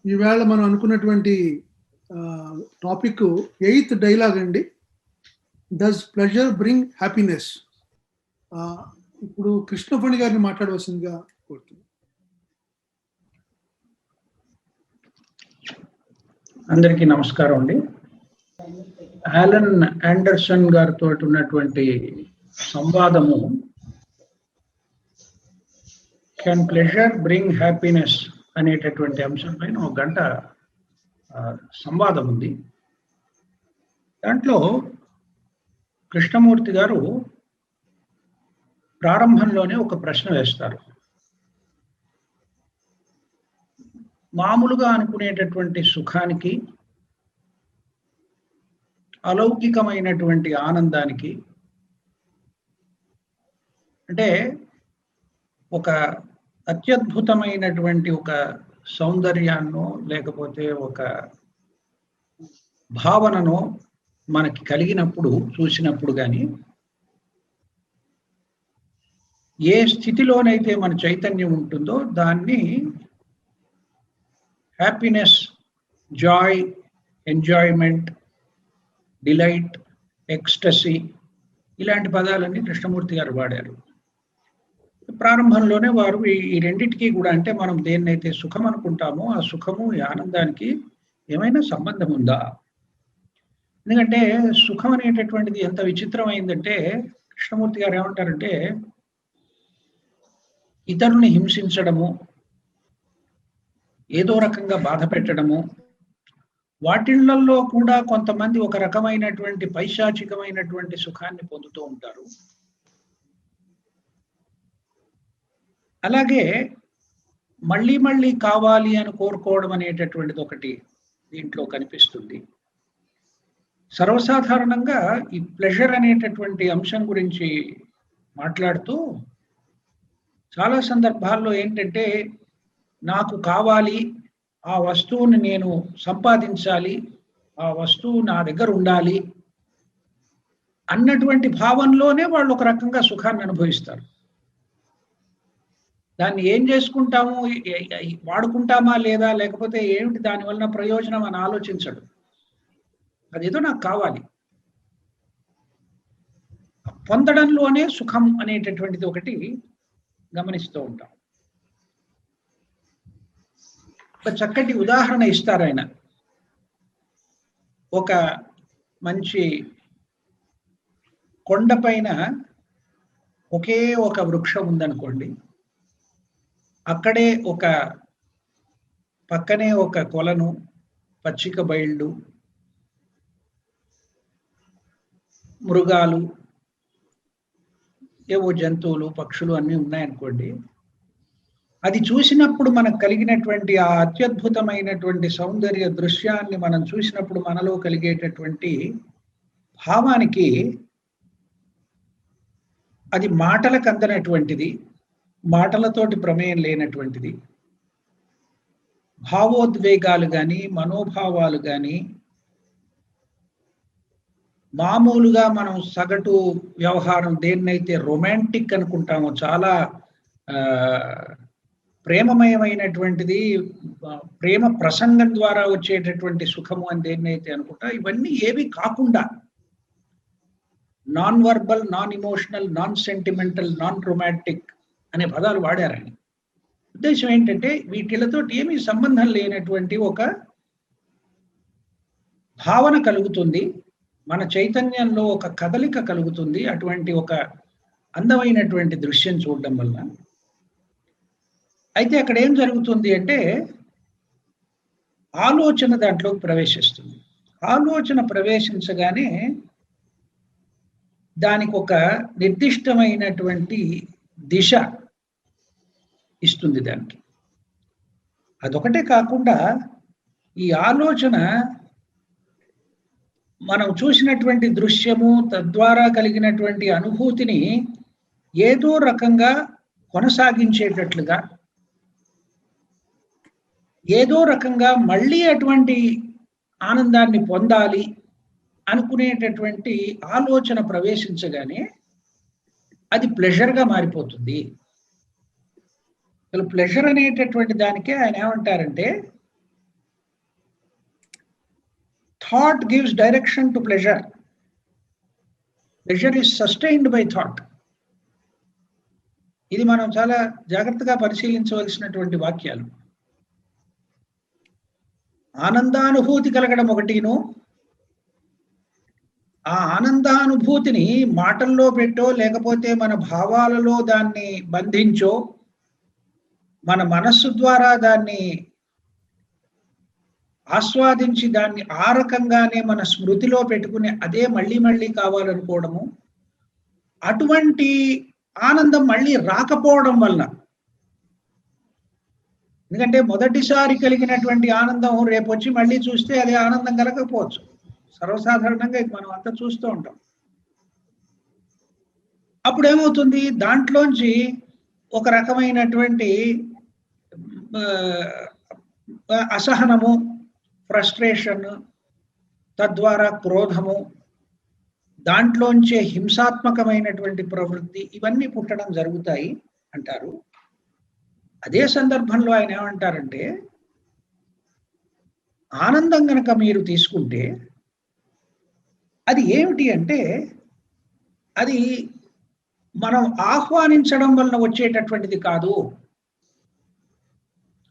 ఈవేళ మనం అనుకున్నటువంటి టాపిక్ 8th డైలాగ్ అండి. Does pleasure bring happiness. ఇప్పుడు కృష్ణఫణి గారిని మాట్లాడవలసిందిగా కోరుతున్నాను. అందరికీ నమస్కారం అండి. ఆలన్ ఆండర్సన్ గారితో ఉన్నటువంటి సంవాదము కెన్ ప్లెజర్ బ్రింగ్ హ్యాపీనెస్ అనేటటువంటి అంశం పైన ఒక గంట సంవాదం ఉంది. దాంట్లో కృష్ణమూర్తి గారు ప్రారంభంలోనే ఒక ప్రశ్న వేస్తారు. మామూలుగా అనుకునేటటువంటి సుఖానికి, అలౌకికమైనటువంటి ఆనందానికి, అంటే ఒక అత్యద్భుతమైనటువంటి ఒక సౌందర్యాన్నో లేకపోతే ఒక భావననో మనకి కలిగినప్పుడు, చూసినప్పుడు కానీ, ఏ స్థితిలోనైతే మన చైతన్యం ఉంటుందో దాన్ని happiness, Joy, enjoyment, delight, ecstasy ఇలాంటి పదాలన్నీ కృష్ణమూర్తి గారు వాడారు. ప్రారంభంలోనే వారు ఈ రెండింటికి కూడా, అంటే మనం దేన్నైతే సుఖం అనుకుంటామో ఆ సుఖము, ఈ ఆనందానికి ఏమైనా సంబంధం ఉందా? ఎందుకంటే సుఖం అనేటటువంటిది ఎంత విచిత్రమైందంటే, కృష్ణమూర్తి గారు ఏమంటారంటే, ఇతరుల్ని హింసించడము, ఏదో రకంగా బాధ పెట్టడము, వాటిళ్లలో కూడా కొంతమంది ఒక రకమైనటువంటి పైశాచికమైనటువంటి సుఖాన్ని పొందుతూ ఉంటారు. అలాగే మళ్ళీ మళ్ళీ కావాలి అని కోరుకోవడం అనేటటువంటిది ఒకటి దీంట్లో కనిపిస్తుంది. సర్వసాధారణంగా ఈ ప్లెజర్ అనేటటువంటి అంశం గురించి మాట్లాడుతూ చాలా సందర్భాల్లో ఏంటంటే, నాకు కావాలి, ఆ వస్తువుని నేను సంపాదించాలి, ఆ వస్తువు నా దగ్గర ఉండాలి అన్నటువంటి భావంలోనే వాళ్ళు ఒక రకంగా సుఖాన్ని అనుభవిస్తారు. దాన్ని ఏం చేసుకుంటాము, వాడుకుంటామా లేదా, లేకపోతే ఏమిటి దానివల్ల ప్రయోజనం అని ఆలోచించడు. అదేదో నాకు కావాలి. పొందడంలోనే సుఖం అనేటటువంటిది ఒకటి గమనిస్తూ ఉంటాం. ఒక చక్కటి ఉదాహరణ ఇస్తారు ఆయన. ఒక మంచి కొండపైన ఒకే ఒక వృక్షం ఉందనుకోండి, అక్కడే పక్కనే ఒక కొలను, పచ్చిక బయళ్ళు, మృగాలు, ఏవో జంతువులు, పక్షులు అన్నీ ఉన్నాయనుకోండి. అది చూసినప్పుడు మనకు కలిగినటువంటి ఆ అత్యద్భుతమైనటువంటి సౌందర్య దృశ్యాన్ని మనం చూసినప్పుడు మనలో కలిగేటటువంటి భావానికి అది మాటలకు అందనటువంటిది, మాటలతోటి ప్రమేయం లేనటువంటిది. భావోద్వేగాలు కానీ, మనోభావాలు కానీ, మామూలుగా మనం సగటు వ్యవహారం దేన్నైతే రొమాంటిక్ అనుకుంటామో, చాలా ప్రేమమయమైనటువంటిది, ప్రేమ ప్రసంగం ద్వారా వచ్చేటటువంటి సుఖము అని దేన్నైతే అనుకుంటా, ఇవన్నీ ఏవి కాకుండా non verbal, non emotional, non sentimental, non romantic అనే పదాలు వాడారని. ఉద్దేశం ఏంటంటే, వీటిలతో ఏమీ సంబంధం లేనటువంటి ఒక భావన కలుగుతుంది, మన చైతన్యంలో ఒక కదలిక కలుగుతుంది అటువంటి ఒక అందమైనటువంటి దృశ్యం చూడడం వల్ల. అయితే అక్కడ ఏం జరుగుతుంది అంటే, ఆలోచన దాంట్లోకి ప్రవేశిస్తుంది. ఆలోచన ప్రవేశించగానే దానికి ఒక నిర్దిష్టమైనటువంటి దిశ ఇస్తుంది దానికి. అదొకటే కాకుండా ఈ ఆలోచన మనం చూసినటువంటి దృశ్యము, తద్వారా కలిగినటువంటి అనుభూతిని ఏదో రకంగా కొనసాగించేటట్లుగా, ఏదో రకంగా మళ్ళీ అటువంటి ఆనందాన్ని పొందాలి అనుకునేటటువంటి ఆలోచన ప్రవేశించగానే అది ప్లెజర్గా మారిపోతుంది. అసలు ప్లెజర్ అనేటటువంటి దానికే ఆయన ఏమంటారంటే, thought gives direction to pleasure. Pleasure is sustained by thought. ఇది మనం చాలా జాగ్రత్తగా పరిశీలించవలసినటువంటి వాక్యాలు. ఆనందానుభూతి కలగడం ఒకటిను, ఆ ఆనందానుభూతిని మాటల్లో పెట్టో లేకపోతే మన భావాలలో దాన్ని బంధించో, మన మనస్సు ద్వారా దాన్ని ఆస్వాదించి దాన్ని ఆ రకంగానే మన స్మృతిలో పెట్టుకుని అదే మళ్ళీ మళ్ళీ కావాలనుకోవడము, అటువంటి ఆనందం మళ్ళీ రాకపోవడం వలన, ఎందుకంటే మొదటిసారి కలిగినటువంటి ఆనందం రేపు వచ్చి మళ్ళీ చూస్తే అదే ఆనందం కలగకపోవచ్చు. సర్వసాధారణంగా ఇది మనం అంతా చూస్తూ ఉంటాం. అప్పుడు ఏమవుతుంది, దాంట్లోంచి ఒక రకమైనటువంటి అసహనము, ఫ్రస్ట్రేషన్, తద్వారా క్రోధము, దాంట్లోంచే హింసాత్మకమైనటువంటి ప్రవృత్తి, ఇవన్నీ పుట్టడం జరుగుతాయి అంటారు. అదే సందర్భంలో ఆయన ఏమంటారంటే, ఆనందం గనక మీరు తీసుకుంటే అది ఏమిటి అంటే, అది మనం ఆహ్వానించడం వలన వచ్చేటటువంటిది కాదు,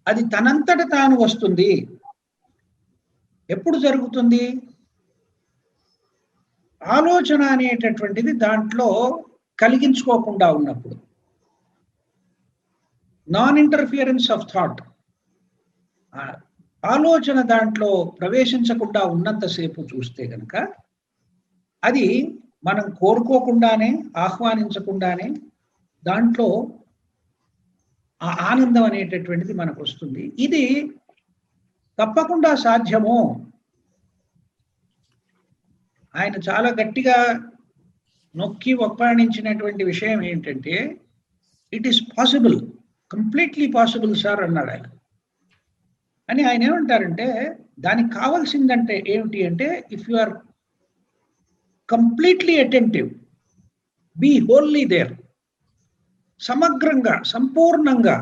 అది తనంతట తాను వస్తుంది. ఎప్పుడు జరుగుతుంది? ఆలోచన అనేటటువంటిది దాంట్లో కలిగించుకోకుండా ఉన్నప్పుడు, నాన్ ఇంటర్ఫియరెన్స్ ఆఫ్ థాట్, ఆలోచన దాంట్లో ప్రవేశించకుండా ఉన్నంతసేపు చూస్తే కనుక అది మనం కోరుకోకుండానే, ఆహ్వానించకుండానే దాంట్లో ఆ ఆనందం అనేటటువంటిది మనకు వస్తుంది. ఇది తప్పకుండా సాధ్యము. ఆయన చాలా గట్టిగా నొక్కి ఒప్పాడించినటువంటి విషయం ఏంటంటే, it is possible, completely possible sir అన్నాడు ఆయన. అని ఆయన ఏమంటారంటే, దానికి కావాల్సిందంటే ఏమిటి అంటే, if you are completely attentive, be wholly there, సమగ్రంగా, సంపూర్ణంగా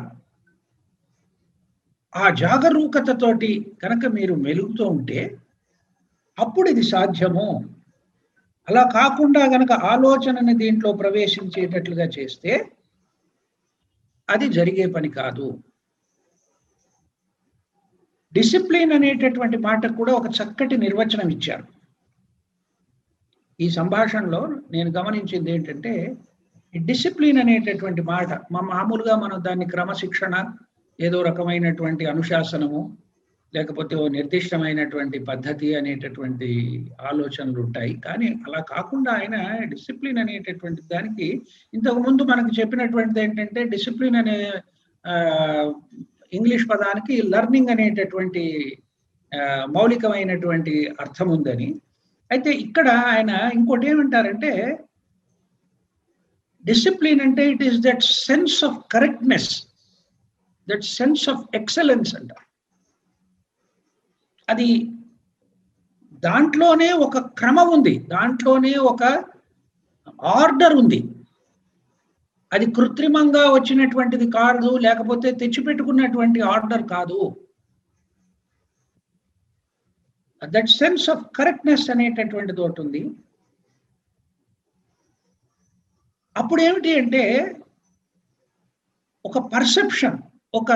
ఆ జాగరూకతతోటి కనుక మీరు మెలుగుతూ ఉంటే అప్పుడు ఇది సాధ్యము. అలా కాకుండా గనక ఆలోచనని దీంట్లో ప్రవేశించేటట్లుగా చేస్తే అది జరిగే పని కాదు. డిసిప్లిన్ అనేటటువంటి మాటకు కూడా ఒక చక్కటి నిర్వచనం ఇచ్చారు. ఈ సంభాషణలో నేను గమనించింది ఏంటంటే, ఈ డిసిప్లిన్ అనేటటువంటి మాట మామూలుగా మనం దాన్ని క్రమశిక్షణ, ఏదో రకమైనటువంటి అనుశాసనము, లేకపోతే ఓ నిర్దిష్టమైనటువంటి పద్ధతి అనేటటువంటి ఆలోచనలు ఉంటాయి. కానీ అలా కాకుండా ఆయన డిసిప్లిన్ అనేటటువంటి దానికి ఇంతకు ముందు మనకు చెప్పినటువంటిది ఏంటంటే, డిసిప్లిన్ అనే ఇంగ్లీష్ పదానికి లెర్నింగ్ అనేటటువంటి మౌలికమైనటువంటి అర్థం ఉందని. అయితే ఇక్కడ ఆయన ఇంకోటి ఏమంటారంటే, డిసిప్లిన్ అంటే it is that sense of correctness, that sense of excellence అంట. అది దాంట్లోనే ఒక క్రమం ఉంది, దాంట్లోనే ఒక ఆర్డర్ ఉంది. అది కృత్రిమంగా వచ్చినటువంటిది కాదు, లేకపోతే తెచ్చిపెట్టుకున్నటువంటి ఆర్డర్ కాదు. దట్ సెన్స్ ఆఫ్ కరెక్ట్నెస్ అనేటటువంటిది ఒకటి ఉంది. అప్పుడు ఏమిటి అంటే, ఒక పర్సెప్షన్, ఒక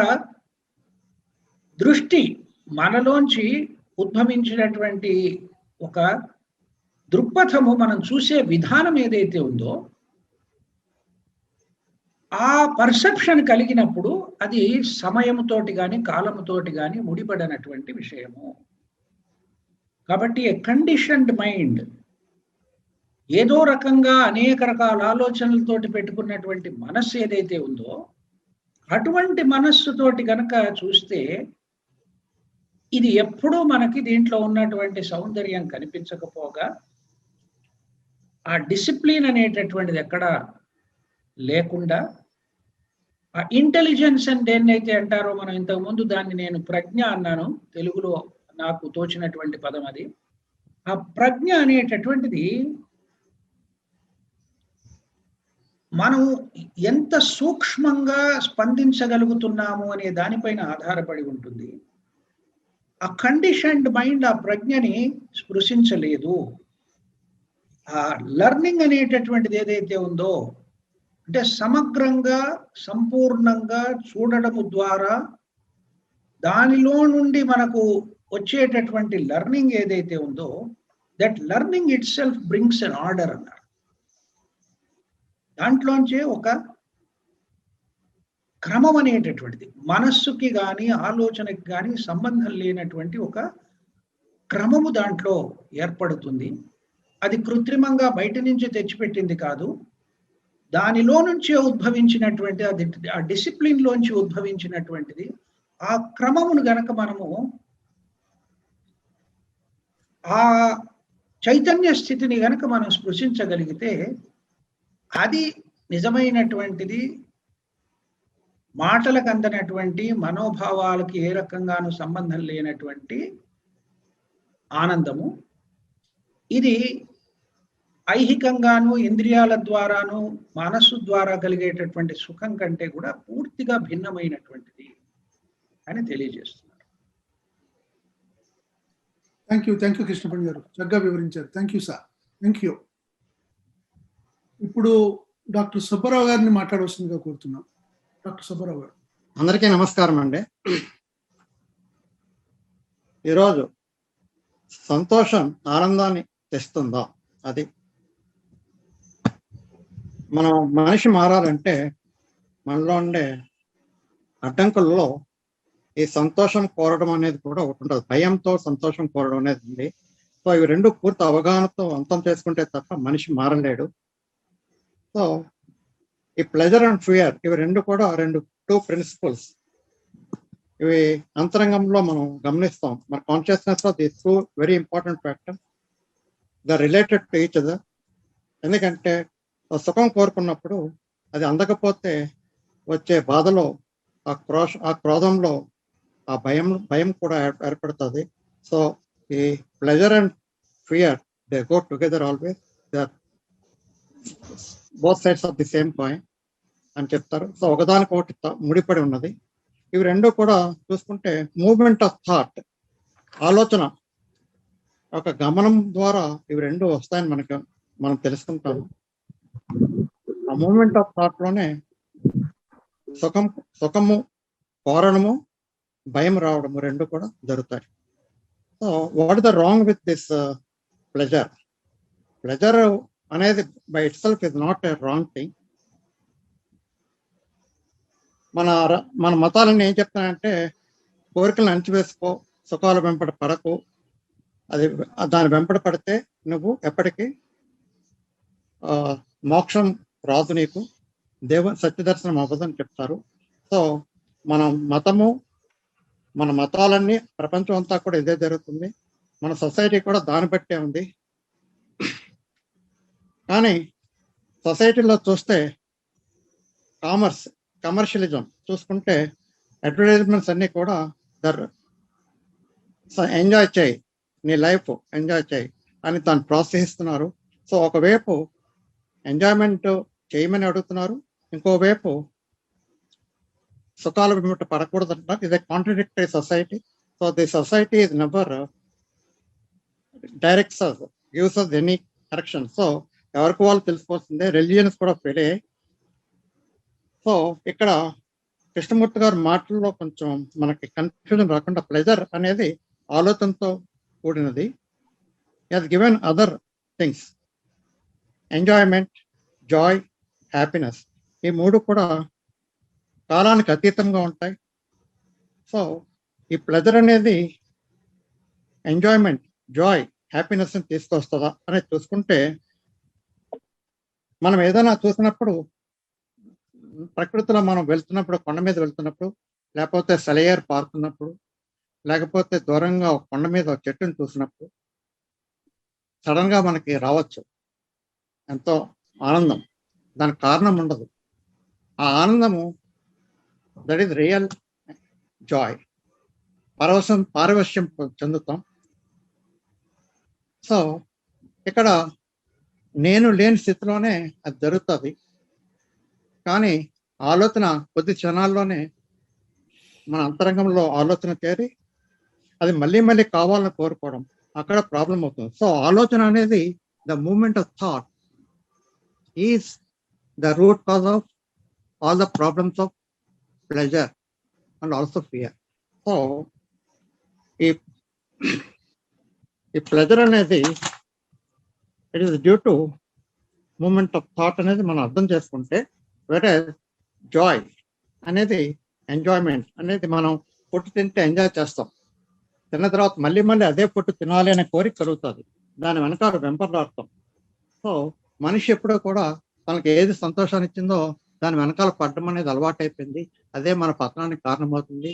దృష్టి, మనలోంచి ఉద్భవించినటువంటి ఒక దృక్పథము, మనం చూసే విధానం ఏదైతే ఉందో ఆ పర్సెప్షన్ కలిగినప్పుడు అది సమయముతోటి కానీ కాలముతోటి కానీ ముడిపడినటువంటి విషయము. కాబట్టి ఏ కండిషన్డ్ మైండ్, ఏదో రకంగా అనేక రకాల ఆలోచనలతోటి పెట్టుకున్నటువంటి మనస్సు ఏదైతే ఉందో, అటువంటి మనస్సుతోటి కనుక చూస్తే ఇది ఎప్పుడూ మనకి దీంట్లో ఉన్నటువంటి సౌందర్యం కనిపించకపోగా, ఆ డిసిప్లిన్ అనేటటువంటిది ఎక్కడ లేకుండా, ఆ ఇంటెలిజెన్స్ అని దేన్నైతే అంటారో, మనం ఇంతకుముందు దాన్ని నేను ప్రజ్ఞ అన్నాను, తెలుగులో నాకు తోచినటువంటి పదం అది. ఆ ప్రజ్ఞ అనేటటువంటిది మనం ఎంత సూక్ష్మంగా స్పందించగలుగుతున్నాము అనే దానిపైన ఆధారపడి ఉంటుంది. ఆ కండిషన్డ్ మైండ్ ఆ ప్రజ్ఞని స్పృశించలేదు. ఆ లెర్నింగ్ అనేటటువంటిది ఏదైతే ఉందో అంటే సమగ్రంగా సంపూర్ణంగా చూడడము ద్వారా దానిలో నుండి మనకు వచ్చేటటువంటి లెర్నింగ్ ఏదైతే ఉందో that learning it self brings an order అన్నారు. దాంట్లోంచే ఒక క్రమం అనేటటువంటిది మనస్సుకి కానీ ఆలోచనకి కానీ సంబంధం లేనటువంటి ఒక క్రమము దాంట్లో ఏర్పడుతుంది. అది కృత్రిమంగా బయట నుంచి తెచ్చిపెట్టింది కాదు, దానిలో నుంచే ఉద్భవించినటువంటి అది ఆ డిసిప్లిన్ లోంచి ఉద్భవించినటువంటిది. ఆ క్రమమును గనక మనము ఆ చైతన్య స్థితిని గనక మనం స్పృశించగలిగితే అది నిజమైనటువంటిది. మాటలకు అందనటువంటి మనోభావాలకి ఏ రకంగానూ సంబంధం లేనటువంటి ఆనందము. ఇది ఐహికంగాను ఇంద్రియాల ద్వారాను మనస్సు ద్వారా కలిగేటటువంటి సుఖం కంటే కూడా పూర్తిగా భిన్నమైనటువంటిది అని తెలియజేస్తున్నారు. థ్యాంక్ యూ కృష్ణపండి గారు, చక్కగా వివరించారు. Thank you sir, thank you. ఇప్పుడు డాక్టర్ సుబ్బారావు గారిని మాట్లాడవలసిందిగా కోరుతున్నాం. డాక్టర్ సుబ్బారావు గారు. అందరికీ నమస్కారం అండి. ఈరోజు సంతోషం ఆనందాన్ని తెస్తుందా? అది మనం మనిషి మారాలంటే మనలో ఉండే అడ్డంకుల్లో ఈ సంతోషం కోరడం అనేది కూడా ఒకటి ఉంటుంది. భయంతో సంతోషం కోరడం అనేది ఉంది. సో ఇవి రెండు పూర్తి అవగాహనతో అంతం చేసుకుంటే తప్ప మనిషి మారలేడు. సో ఈ ప్లెజర్ అండ్ ఫియర్ ఇవి రెండు కూడా టూ ప్రిన్సిపల్స్. ఇవి అంతరంగంలో మనం గమనిస్తాం. మన కాన్షియస్నెస్ లో these two very important factor the related to each other. ఎందుకంటే సుఖం కోరుకున్నప్పుడు అది అందకపోతే వచ్చే బాధలో ఆ క్రోధంలో ఆ భయం కూడా ఏర్పడుతుంది. సో ఈ pleasure and fear they go together always. They are both sides of the same coin అని చెప్తారు. సో ఒకదానికొకటి ముడిపడి ఉన్నది. ఇవి రెండు కూడా చూసుకుంటే మూవ్మెంట్ ఆఫ్ థాట్, ఆలోచన ఒక గమనం ద్వారా ఇవి రెండు వస్తాయని మనం తెలుసుకుంటాము. ఆ మూవ్మెంట్ ఆఫ్ థాట్ లోనే సుఖము కోరడము భయం రావడము రెండు కూడా జరుగుతాయి. So what is the wrong with this pleasure? Pleasure అనేది by itself is not a wrong thing. మన మతాలన్నీ ఏం చెప్తానంటే కోరికలను అణచివేసుకో, సుఖాలు వెంపడ పడకు, దాని వెంపడ పడితే నువ్వు ఎప్పటికీ మోక్షం రాదు, నీకు సత్యదర్శనం అవ్వదని చెప్తారు. సో మన మతాలన్నీ ప్రపంచం అంతా కూడా ఇదే జరుగుతుంది. మన సొసైటీ కూడా దాన్ని బట్టే ఉంది. కానీ సొసైటీలో చూస్తే కమర్షియలిజం చూసుకుంటే అడ్వర్టైజ్మెంట్స్ అన్నీ కూడా ఎంజాయ్ చేయి, నీ లైఫ్ ఎంజాయ్ చేయి అని దాన్ని ప్రోత్సహిస్తున్నారు. సో ఒకవైపు ఎంజాయ్మెంట్ చేయమని అడుగుతున్నారు, ఇంకోవైపు సుఖాలు వెంట పడకూడదు అంటారు. ఇది contradictory society. So the society is never directs us, gives us any direction. So ఎవరికి వాళ్ళు తెలుసుకోవాల్సిందే. రిలీజియన్స్ కూడా ఫెయిల్ అయ్యాయి. సో ఇక్కడ కృష్ణమూర్తి గారి మాటల్లో కొంచెం మనకి కన్ఫ్యూజన్ రాకుండా, ప్లెజర్ అనేది ఆలోచనతో కూడినది. has given other things, enjoyment, Joy, happiness. ఈ మూడు కూడా కాలానికి అతీతంగా ఉంటాయి. సో ఈ ప్లెజర్ అనేది ఎంజాయ్మెంట్, జాయ్, హ్యాపీనెస్ ని తీసుకొస్తుందా అనేది చూసుకుంటే, మనం ఏదైనా చూసినప్పుడు ప్రకృతిలో మనం వెళ్తున్నప్పుడు, కొండ మీద వెళ్తున్నప్పుడు, లేకపోతే సెలయేరు పారుతున్నప్పుడు, లేకపోతే దూరంగా ఒక కొండ మీద ఒక చెట్టుని చూసినప్పుడు సడన్ గా మనకి రావచ్చు ఎంతో ఆనందం. దానికి కారణం ఉండదు. ఆ ఆనందము దట్ ఈస్ రియల్ జాయ్. పారవశ్యం చెందుతాం. సో ఇక్కడ నేను లేని స్థితిలోనే అది జరుగుతుంది. కానీ ఆలోచన కొద్ది క్షణాల్లోనే మన అంతరంగంలో ఆలోచన చేరి అది మళ్ళీ మళ్ళీ కావాలని కోరుకోవడం, అక్కడ ప్రాబ్లం అవుతుంది. సో ఆలోచన అనేది the moment of thought is the root cause of all the problems of pleasure and also fear. So ఈ ప్లెజర్ అనేది it is due to moment of thought అనేది మనం అర్థం చేసుకుంటే, వేరే జాయ్ అనేది ఎంజాయ్మెంట్ అనేది మనం పొట్టు తింటే ఎంజాయ్ చేస్తాం. తిన్న తర్వాత మళ్ళీ మళ్ళీ అదే పొట్టు తినాలి అనే కోరిక కలుగుతుంది, దాని వెనకాల వెంపర్లాడతాం. సో మనిషి ఎప్పుడూ కూడా తనకి ఏది సంతోషాన్ని ఇచ్చిందో దాని వెనకాల పడడం అనేది అలవాటు అయిపోయింది. అదే మన పతనానికి కారణమవుతుంది.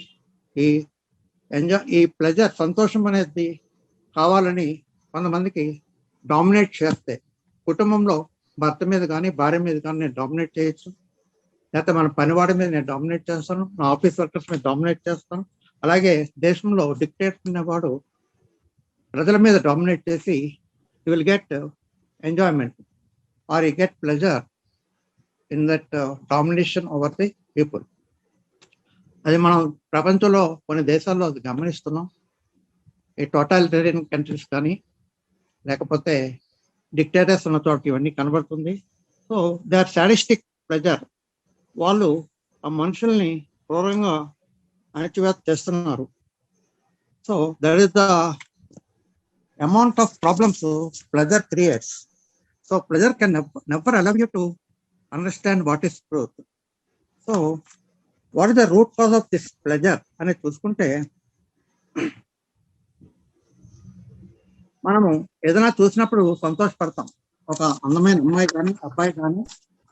ఈ ప్లెజర్, సంతోషం అనేది కావాలని కొంతమందికి డామినేట్ చేస్తే, కుటుంబంలో భర్త మీద కానీ భార్య మీద కానీ నేను డామినేట్ చేయొచ్చు, లేకపోతే మన పనివాడి మీద నేను డామినేట్ చేస్తాను, నా ఆఫీస్ వర్కర్స్ మీద డామినేట్ చేస్తాను. అలాగే దేశంలో డిక్టేటర్ అనేవాడు ప్రజల మీద డామినేట్ చేసి you will get enjoyment or you get pleasure in that domination over the people. అది మనం ప్రపంచంలో కొన్ని దేశాల్లో అది గమనిస్తున్నాం. ఈ టోటాలిటేరియన్ కంట్రీస్ కానీ లేకపోతే డిక్టేటర్స్ ఉన్న చోట ఇవన్నీ కనబడుతుంది. So they are sadistic pleasure. వాళ్ళు ఆ మనుషుల్ని క్రూరంగా అణచివేత చేస్తున్నారు. So that is the amount of problems pleasure creates. So pleasure can never allow you to understand what is truth. So what is the root cause of this pleasure అనేది చూసుకుంటే, మనము ఏదైనా చూసినప్పుడు సంతోషపడతాం. ఒక అందమైన అమ్మాయి కానీ అబ్బాయి కానీ,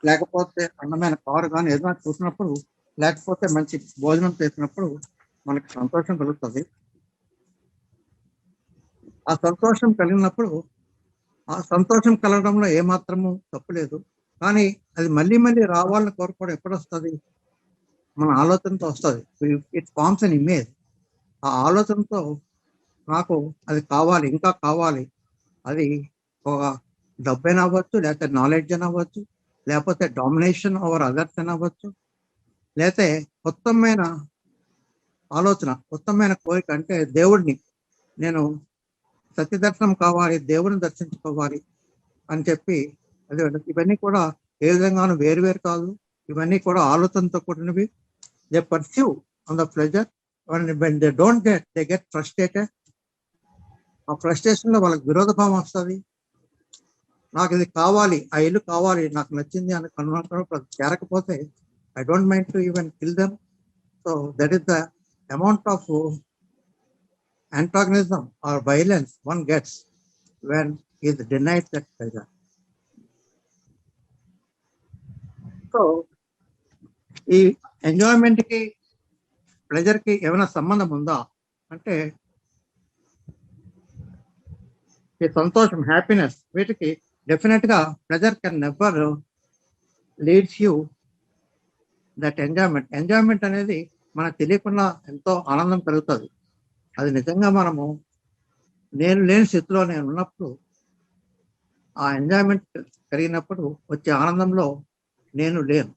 లేకపోతే అందమైన కారు కానీ ఏదైనా చూసినప్పుడు, లేకపోతే మంచి భోజనం చేసినప్పుడు మనకి సంతోషం కలుగుతుంది. ఆ సంతోషం కలిగినప్పుడు ఆ సంతోషం కలగడంలో ఏమాత్రము తప్పులేదు. కానీ అది మళ్ళీ మళ్ళీ రావాలని కోరుకోవడం ఎప్పుడు వస్తుంది? మన ఆలోచనతో వస్తుంది. It forms an image. ఆ ఆలోచనతో నాకు అది కావాలి, ఇంకా కావాలి. అది ఒక డబ్బైనా అవ్వచ్చు, లేకపోతే నాలెడ్జ్ అని అవ్వచ్చు, లేకపోతే డామినేషన్ ఓవర్ అదర్స్ అని అవ్వచ్చు, లేకపోతే ఉత్తమమైన ఆలోచన, ఉత్తమమైన కోరిక అంటే దేవుడిని నేను సత్యదర్శనం కావాలి, దేవుడిని దర్శించుకోవాలి అని చెప్పి అది ఇవన్నీ కూడా ఏ విధంగానూ వేరు కాదు. ఇవన్నీ కూడా ఆలోచనతో కూడినవి. They pursue on the pleasure. when they don't get, they get frustrated. ఆ ఫ్రస్ట్రేషన్ లో వాళ్ళకి విరోధభావం వస్తుంది. నాకు ఇది కావాలి, ఆ ఇల్లు కావాలి, నాకు నచ్చింది అని కనుగొన్నప్పుడు చేరకపోతే I don't mind to even kill them. So that is the amount of antagonism or violence one gets when he is denied that pleasure. So ఈ ఎంజాయ్మెంట్ కి ప్లెజర్ కి ఏమైనా సంబంధం ఉందా అంటే, ఈ సంతోషం, హ్యాపీనెస్, వీటికి డెఫినెట్ గా pleasure can never leads you that enjoyment. Enjoyment అనేది మనకు తెలియకుండా ఎంతో ఆనందం కలుగుతుంది. అది నిజంగా మనము నేను లేని స్థితిలో నేను ఉన్నప్పుడు, ఆ ఎంజాయ్మెంట్ కలిగినప్పుడు వచ్చే ఆనందంలో నేను లేను.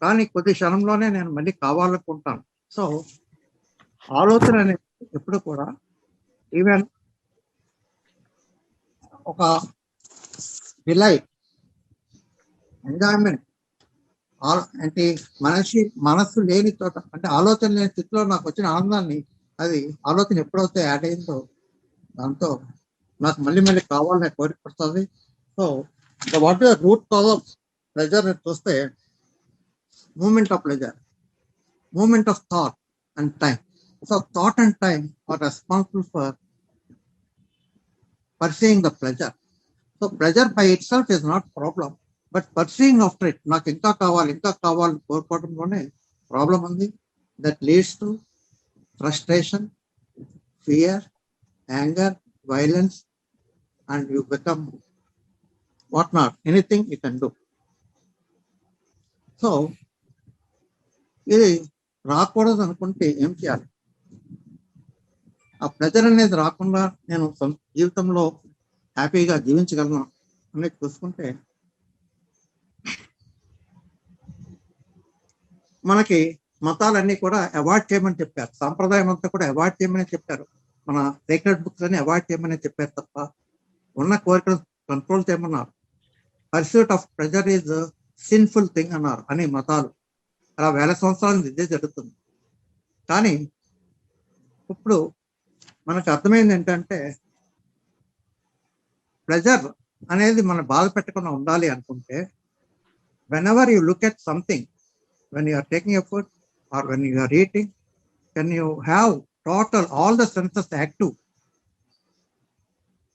కానీ కొద్ది క్షణంలోనే నేను మళ్ళీ కావాలనుకుంటాను. సో ఆలోచన అనేది ఎప్పుడు కూడా ఈవెన్ ఒక డిలైట్, ఎంజాయ్మెంట్ అంటే మనస్సు లేని చోట, అంటే ఆలోచన లేని స్థితిలో నాకు వచ్చిన ఆనందాన్ని, అది ఆలోచన ఎప్పుడైతే యాడ్ అయిందో దాంతో నాకు మళ్ళీ మళ్ళీ కావాలనే కోరిక వస్తుంది. So what is the root cause of pleasure చూస్తే, moment of pleasure, moment of thought and time. So thought and time are responsible for pursuing the pleasure. So pleasure by itself is not problem, but pursuing after it, నాకు ఇంకా కావాలి కోరుకోవడంలోనే problem ఉంది. That leads to frustration, fear, anger, violence, and you become what not, anything you can do. So ఇది రాకూడదు అనుకుంటే ఏం చేయాలి? ఆ ప్లెజర్ అనేది రాకుండా నేను జీవితంలో హ్యాపీగా జీవించగలను అనేది చూసుకుంటే, మనకి మతాలన్నీ కూడా అవాయిడ్ చేయమని చెప్పారు. సాంప్రదాయం అంతా కూడా అవాయిడ్ చేయమని చెప్పారు. మన సీక్రెట్ బుక్స్ అన్ని అవాయిడ్ చేయమని చెప్పారు తప్ప ఉన్న కోరికలు కంట్రోల్ చేయమన్నారు. Pursuit of pressure is sinful thing అన్నారు అని మతాలు. అలా వేల సంవత్సరాల నుంచి ఇదే జరుగుతుంది. కానీ ఇప్పుడు మనకు అర్థమైంది ఏంటంటే ప్రెజర్ అనేది మనం బాధ పెట్టకుండా ఉండాలి అనుకుంటే whenever you look at something, when you are taking a food or when you are eating, can you have total all the senses active?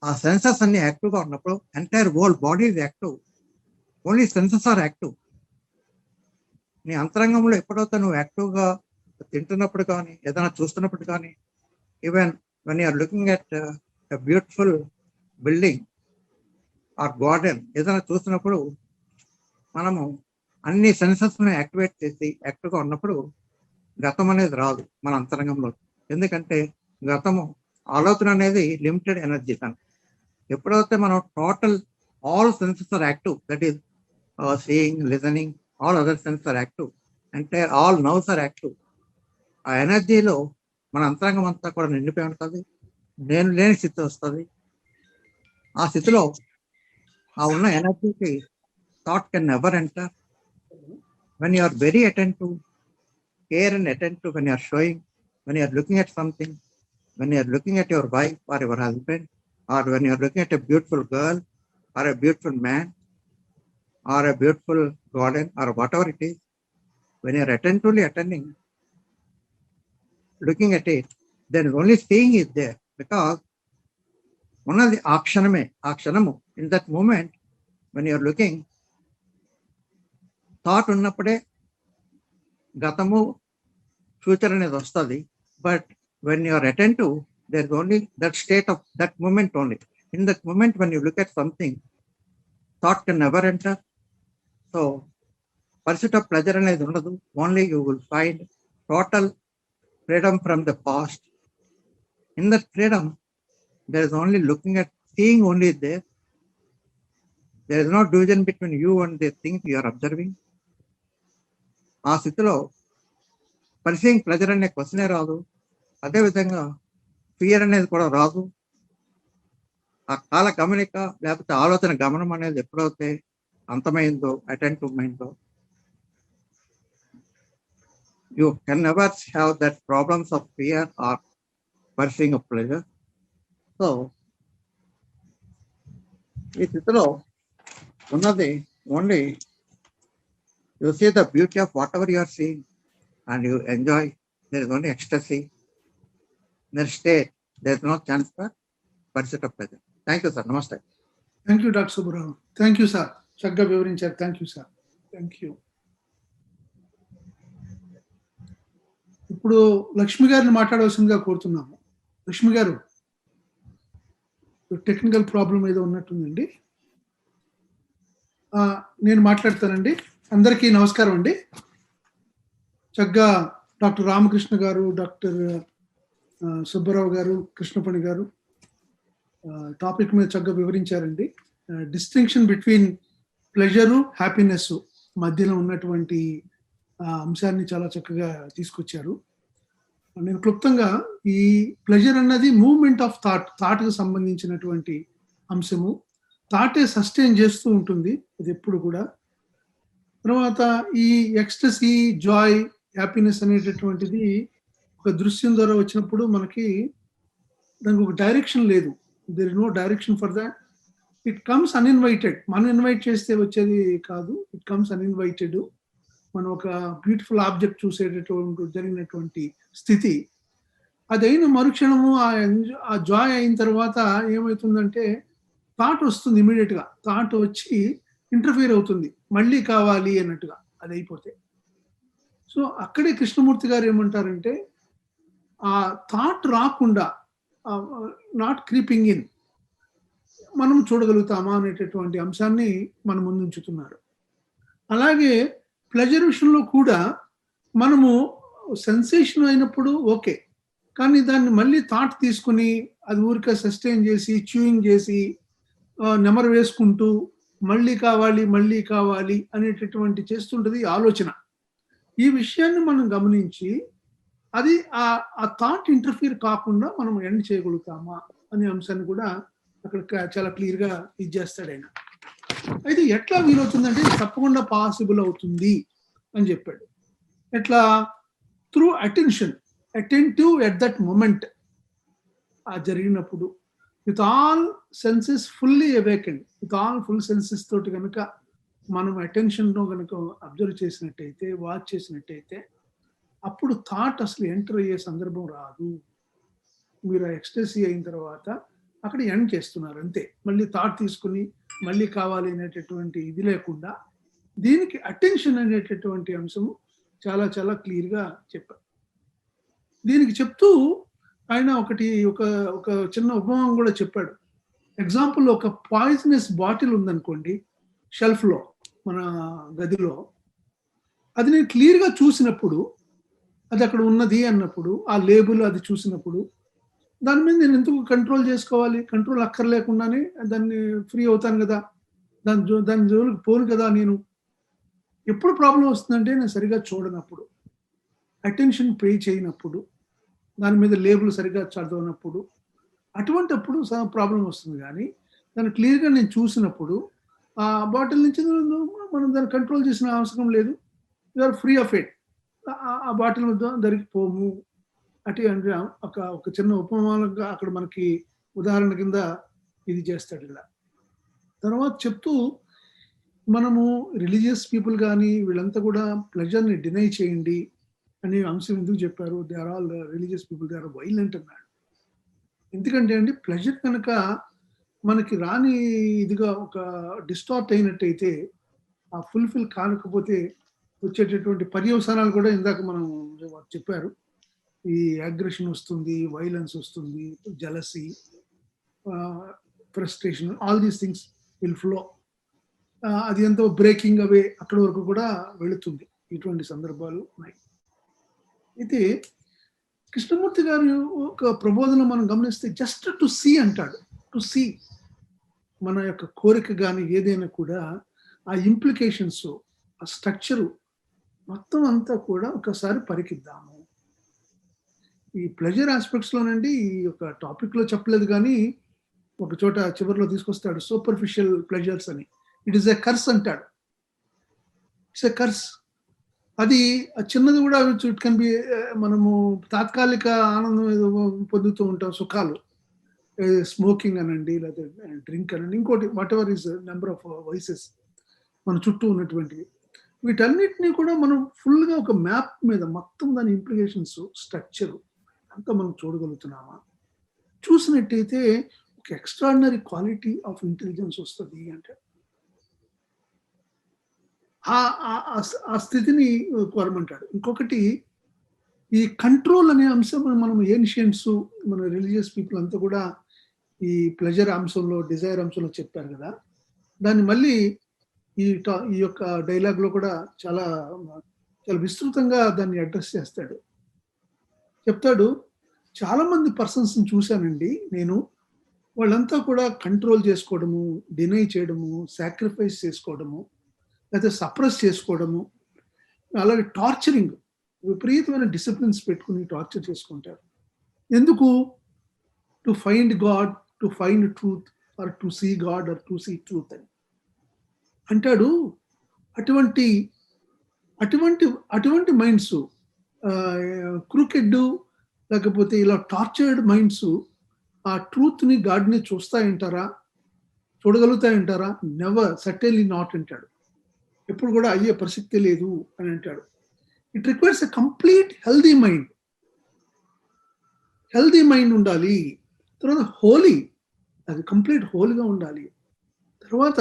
ఆ సెన్సెస్ అన్ని యాక్టివ్గా ఉన్నప్పుడు entire whole body is active, only senses are active. నీ అంతరంగంలో ఎప్పుడైతే నువ్వు యాక్టివ్గా తింటున్నప్పుడు కానీ ఏదైనా చూస్తున్నప్పుడు కానీ, even when you're looking at a beautiful building or garden ఏదైనా చూస్తున్నప్పుడు మనము అన్ని సెన్సెస్ని యాక్టివేట్ చేసి యాక్టివ్గా ఉన్నప్పుడు గతం అనేది రాదు మన అంతరంగంలో. ఎందుకంటే గతము ఆలోచన అనేది లిమిటెడ్ ఎనర్జీ. కానీ ఎప్పుడైతే మనం total all senses are active, that is seeing, listening, all other senses are active, అంటే ఆల్ నర్వ్స్ ఆర్ యాక్టివ్. ఆ ఎనర్జీలో మన అంతరంగం అంతా కూడా నిండిపోయి ఉంటుంది. నేను లేని స్థితి వస్తుంది. ఆ స్థితిలో ఆ ఉన్న ఎనర్జీకి thought can never enter. When you are very attentive, care and attentive, when you are showing, when you are looking at something, when you are looking at your wife or your husband, or when you are looking at a beautiful girl or a beautiful man or a beautiful garden or whatever it is, when you are attentively attending, looking at it, then only seeing is there, because one of the akshanamu, in that moment when you are looking, thought ఉన్నప్పుడే గతము future అనేది వస్తుంది. But when you are attentive, there is only that state of that moment only. In that moment when you look at something, thought can never enter. So pursuit of pleasure అనేది ఉండదు. Only you will find total freedom from the past. In that freedom there is only looking at, seeing only there. There is no division between you and the things you are observing. ఆ స్థితిలో పర్సీయింగ్ pleasure అనే క్వశ్చనే రాదు. అదేవిధంగా fear అనేది కూడా రాదు. ఆ కాల గమనిక లేకపోతే ఆలోచన గమనం అనేది ఎప్పుడైతే అంతమైందో, అటెంటివ్ మైండ్లో, you can never have that problems of fear or pursuing of pleasure. So ఈ స్థితిలో ఉన్నది only you see the beauty of whatever you are seeing and you enjoy. There is only ecstasy. There state, there is no chance for pursuit of pleasure. Thank you, sir. Namaste. Thank you doctor Subbarao. Thank you sir, చక్కగా వివరించారు. Thank you sir. Thank you. ఇప్పుడు లక్ష్మి గారిని మాట్లాడవలసిందిగా కోరుతున్నాము. లక్ష్మి గారు, technical problem ఏదో ఉన్నట్టుందండి. నేను మాట్లాడతానండి. అందరికీ నమస్కారం అండి. చక్కగా డాక్టర్ రామకృష్ణ గారు, డాక్టర్ సుబ్బరావు గారు, కృష్ణపణి గారు టాపిక్ మీద చక్కగా వివరించారండి. డిస్టింక్షన్ బిట్వీన్ ప్లెజరు, హ్యాపీనెస్ మధ్యలో ఉన్నటువంటి అంశాన్ని చాలా చక్కగా తీసుకొచ్చారు. నేను క్లుప్తంగా ఈ ప్లెజర్ అన్నది మూవ్మెంట్ ఆఫ్ థాట్కి సంబంధించినటువంటి అంశము. థాటే సస్టైన్ చేస్తూ ఉంటుంది అది ఎప్పుడు కూడా. తర్వాత ఈ ఎక్స్టసీ, జాయ్, హ్యాపీనెస్ అనేటటువంటిది ఒక దృశ్యం ద్వారా వచ్చినప్పుడు మనకి దానికి ఒక డైరెక్షన్ లేదు. There is no direction for that. It comes uninvited. మనం ఇన్వైట్ చేస్తే వచ్చేది కాదు. It comes uninvited. మనం ఒక బ్యూటిఫుల్ ఆబ్జెక్ట్ చూసేటటువంటి జరిగినటువంటి స్థితి. అదైన మరుక్షణము ఆ జాయ్ అయిన తర్వాత ఏమవుతుందంటే థాట్ వస్తుంది. ఇమీడియట్గా థాట్ వచ్చి ఇంటర్ఫియర్ అవుతుంది, మళ్ళీ కావాలి అన్నట్టుగా అది అయిపోతే. సో అక్కడే కృష్ణమూర్తి గారు ఏమంటారంటే ఆ థాట్ రాకుండా, నాట్ క్రీపింగ్ ఇన్, మనం చూడగలుగుతామా అనేటటువంటి అంశాన్ని మన ముందు ఉంచుతున్నారు. అలాగే ప్లెజర్ విషయంలో కూడా మనము సెన్సేషన్ అయినప్పుడు ఓకే, కానీ దాన్ని మళ్ళీ థాట్ తీసుకుని అది ఊరికే సస్టైన్ చేసి, చ్యూయింగ్ చేసి, నెమరు వేసుకుంటూ మళ్ళీ కావాలి మళ్ళీ కావాలి అనేటటువంటి చేస్తుంటది ఆలోచన. ఈ విషయాన్ని మనం గమనించి అది ఆ థాట్ ఇంటర్ఫియర్ కాకుండా మనం ఎండ్ చేయగలుగుతామా అనే అంశాన్ని కూడా అక్కడ చాలా క్లియర్ గా ఇది చేస్తాడు ఆయన. అయితే ఎట్లా వీలవుతుందంటే తప్పకుండా పాసిబుల్ అవుతుంది అని చెప్పాడు. ఎట్లా? Through attentive at that moment, ఆ జరిగినప్పుడు with all senses fully awakened, with all full senses తోటి కనుక మనం అటెన్షన్లో కనుక అబ్జర్వ్ చేసినట్టయితే, వాచ్ చేసినట్టయితే, అప్పుడు థాట్ అసలు ఎంటర్ అయ్యే సందర్భం రాదు. మీరు ఎక్స్టసీ అయిన తర్వాత అక్కడ ఎండ్ చేస్తున్నారు అంతే. మళ్ళీ థాట్ తీసుకుని మళ్ళీ కావాలి అనేటటువంటి ఇది లేకుండా దీనికి అటెన్షన్ అనేటటువంటి అంశము చాలా చాలా క్లియర్గా చెప్పారు. దీనికి చెప్తూ ఆయన ఒక చిన్న ఉపమానం కూడా చెప్పాడు. ఎగ్జాంపుల్, ఒక పాయిజనస్ బాటిల్ ఉందనుకోండి షెల్ఫ్లో మన గదిలో, అది నేను క్లియర్గా చూసినప్పుడు, అది అక్కడ ఉన్నది అన్నప్పుడు, ఆ లేబుల్ అది చూసినప్పుడు దాని మీద నేను ఎందుకు కంట్రోల్ చేసుకోవాలి? కంట్రోల్ అక్కర్లేకుండానే దాన్ని ఫ్రీ అవుతాను కదా, దాని జోలికి పోను కదా. నేను ఎప్పుడు ప్రాబ్లం వస్తుందంటే నేను సరిగా చూడనప్పుడు, అటెన్షన్ పే చేయనప్పుడు, దాని మీద లేబుల్ సరిగా చదవనప్పుడు, అటువంటప్పుడు ప్రాబ్లం వస్తుంది. కానీ దాన్ని క్లియర్గా నేను చూసినప్పుడు ఆ బాటిల్ నుంచి మనం దాన్ని కంట్రోల్ చేసిన అవసరం లేదు. You're free of it. ఆ బాటిల్ దొరికిపోము. అంటే ఒక చిన్న ఉపమానంగా అక్కడ మనకి ఉదాహరణ కింద ఇది చేస్తాడు ఇలా. తర్వాత చెప్తూ మనము రిలీజియస్ పీపుల్ కానీ వీళ్ళంతా కూడా ప్లెజర్ని డినై చేయండి అనే అంశం ఎందుకు చెప్పారు? They are all religious people, they are violent అన్నాడు. ఎందుకంటే అండి ప్లెజర్ కనుక మనకి రాని ఇదిగా ఒక డిస్టార్ట్ అయినట్టయితే, ఆ ఫుల్ఫిల్ కానకపోతే వచ్చేటటువంటి పర్యవసానాలు కూడా ఇందాక మనం చెప్పారు. ఈ అగ్రెషన్ వస్తుంది, వైలెన్స్ వస్తుంది, jealousy, frustration, all these things will flow. అది ఎంతో బ్రేకింగ్ అవే అక్కడి వరకు కూడా వెళుతుంది. ఇటువంటి సందర్భాలు ఉన్నాయి. అయితే కృష్ణమూర్తి గారు ఒక ప్రబోధన మనం గమనిస్తే జస్ట్ టు సీ అంటాడు. టు సీ, మన యొక్క కోరిక కానీ ఏదైనా కూడా ఆ ఇంప్లికేషన్స్, ఆ స్ట్రక్చరు మొత్తం అంతా కూడా ఒకసారి పరికిద్దాము. ఈ ప్లెజర్ ఆస్పెక్ట్స్లోనండి ఈ యొక్క టాపిక్లో చెప్పలేదు కానీ ఒక చోట చివరిలో తీసుకొస్తాడు సూపర్ఫిషియల్ ప్లెజర్స్ అని. ఇట్ ఈస్ ఎ కర్స్ అంటాడు. It's a curse. అది చిన్నది కూడా ఇట్ కెన్ బి, మనము తాత్కాలిక ఆనందం ఏదో పొందుతూ ఉంటాం, సుఖాలు, స్మోకింగ్ అనండి, లేకపోతే డ్రింక్ అనండి, ఇంకోటి what ever is number of vices మన చుట్టూ ఉన్నటువంటివి. వీటన్నిటినీ కూడా మనం ఫుల్గా ఒక మ్యాప్ మీద మొత్తం దాని ఇంప్లికేషన్స్, స్ట్రక్చరు అంతా మనం చూడగలుగుతున్నామా? చూసినట్టయితే ఒక ఎక్స్ట్రాడినరీ క్వాలిటీ ఆఫ్ ఇంటెలిజెన్స్ వస్తుంది అంటే ఆ స్థితిని కోరమంటాడు. ఇంకొకటి, ఈ కంట్రోల్ అనే అంశం మనం ఏన్షియన్స్, మన రిలీజియస్ పీపుల్ అంతా కూడా ఈ ప్లెజర్ అంశంలో, డిజైర్ అంశంలో చెప్పారు కదా, దాన్ని మళ్ళీ ఈ యొక్క డైలాగ్లో కూడా చాలా చాలా విస్తృతంగా దాన్ని అడ్రస్ చేస్తాడు. చెప్తాడు, చాలా మంది పర్సన్స్ని చూశానండి నేను, వాళ్ళంతా కూడా కంట్రోల్ చేసుకోవడము, డినై చేయడము, సాక్రిఫైస్ చేసుకోవడము, లేకపోతే సప్రెస్ చేసుకోవడము, అలాగే టార్చరింగ్, విపరీతమైన డిసిప్లిన్స్ పెట్టుకుని టార్చర్ చేసుకుంటారు. ఎందుకు? To find God, to find truth, or to see God, or to see truth అని అంటాడు. అటువంటి మైండ్స్, క్రూకెడ్ లేకపోతే ఇలా టార్చర్డ్ మైండ్స్ ఆ ట్రూత్ని, గాడ్ని చూస్తాయంటారా? చూడగలుగుతాయంటారా? నెవర్, సర్టెన్లీ నాట్ అంటాడు. ఎప్పుడు కూడా అయ్యే ప్రసక్తి లేదు అని అంటాడు. It requires a complete healthy mind. Healthy mind ఉండాలి. తర్వాత హోలీ, అది కంప్లీట్ హోలీగా ఉండాలి. తర్వాత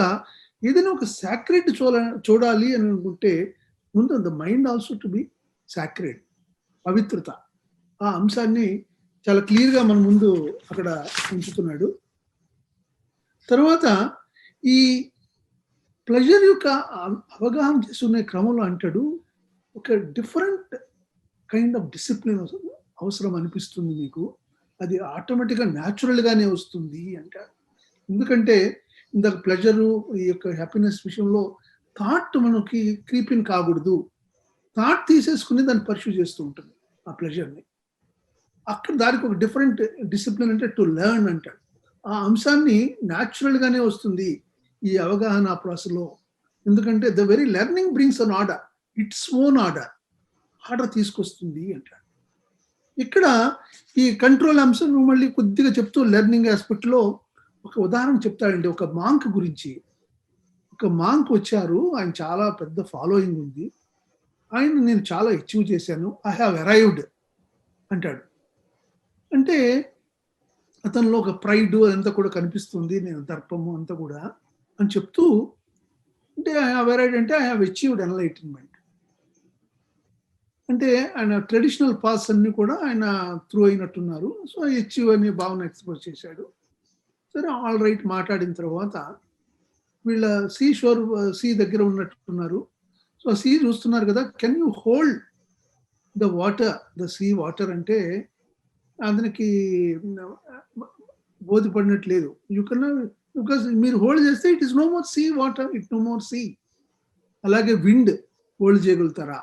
ఏదైనా ఒక సాక్రెడ్ చూడాలి అని అనుకుంటే ముందు the mind also to be sacred, పవిత్రత. ఆ అంశాన్ని చాలా క్లియర్గా మన ముందు అక్కడ ఉంచుతున్నాడు. తర్వాత ఈ ప్లెజర్ యొక్క అవగాహన చేసుకునే క్రమంలో అంటాడు, ఒక డిఫరెంట్ కైండ్ ఆఫ్ డిసిప్లిన్ అవసరం అనిపిస్తుంది మీకు, అది ఆటోమేటిక్గా న్యాచురల్గానే వస్తుంది అంటాడు. ఎందుకంటే ఇందాక ప్లెజరు, ఈ యొక్క హ్యాపీనెస్ విషయంలో థాట్ మనకి క్రీపిన్ కాకూడదు. థాట్ తీసేసుకుని దాన్ని పర్స్యూ చేస్తూ ఉంటుంది ఆ ప్లెజర్ని. అక్కడ దానికి ఒక డిఫరెంట్ డిసిప్లిన్ అంటే టు లెర్న్ అంటాడు. ఆ అంశాన్ని న్యాచురల్గానే వస్తుంది ఈ అవగాహన ప్రాసెస్లో. ఎందుకంటే the very learning brings an order, its own order తీసుకొస్తుంది అంటాడు. ఇక్కడ ఈ కంట్రోల్ అంశం నువ్వు మళ్ళీ కొద్దిగా చెప్తూ లెర్నింగ్ ఆస్పెక్ట్లో ఒక ఉదాహరణ చెప్తాడండి. ఒక మాంక్ గురించి. ఒక మాంక్ వచ్చారు, ఆయన చాలా పెద్ద ఫాలోయింగ్ ఉంది, ఆయన నేను చాలా అచీవ్ చేశాను, ఐ హ్యావ్ అరైవ్డ్ అంటాడు. అంటే అతనిలో ఒక ప్రైడ్ అదంతా కూడా కనిపిస్తుంది, నేను దర్పము అంతా కూడా అని చెప్తూ, అంటే ఐ హ్యావ్ అరైవ్డ్ అంటే ఐ హ్యావ్ అచీవ్డ్ ఎన్లైటన్మెంట్. అంటే ఆయన ట్రెడిషనల్ పాస్ అన్ని కూడా ఆయన త్రూ అయినట్టున్నారు. సో అచీవ్ అనే భావన ఎక్స్ప్రెస్ చేశాడు. సరే, ఆల్ రైట్. మాట్లాడిన తర్వాత వీళ్ళ సీ దగ్గర ఉన్నట్టున్నారు. సో సీ చూస్తున్నారు కదా, can you hold the water, the sea water అంటే అతనికి బోధపడినట్లేదు. యూ కెన్, బికాస్ మీరు హోల్డ్ చేస్తే it is no more sea water, it no more sea. అలాగే విండ్ హోల్డ్ చేయగలుగుతారా,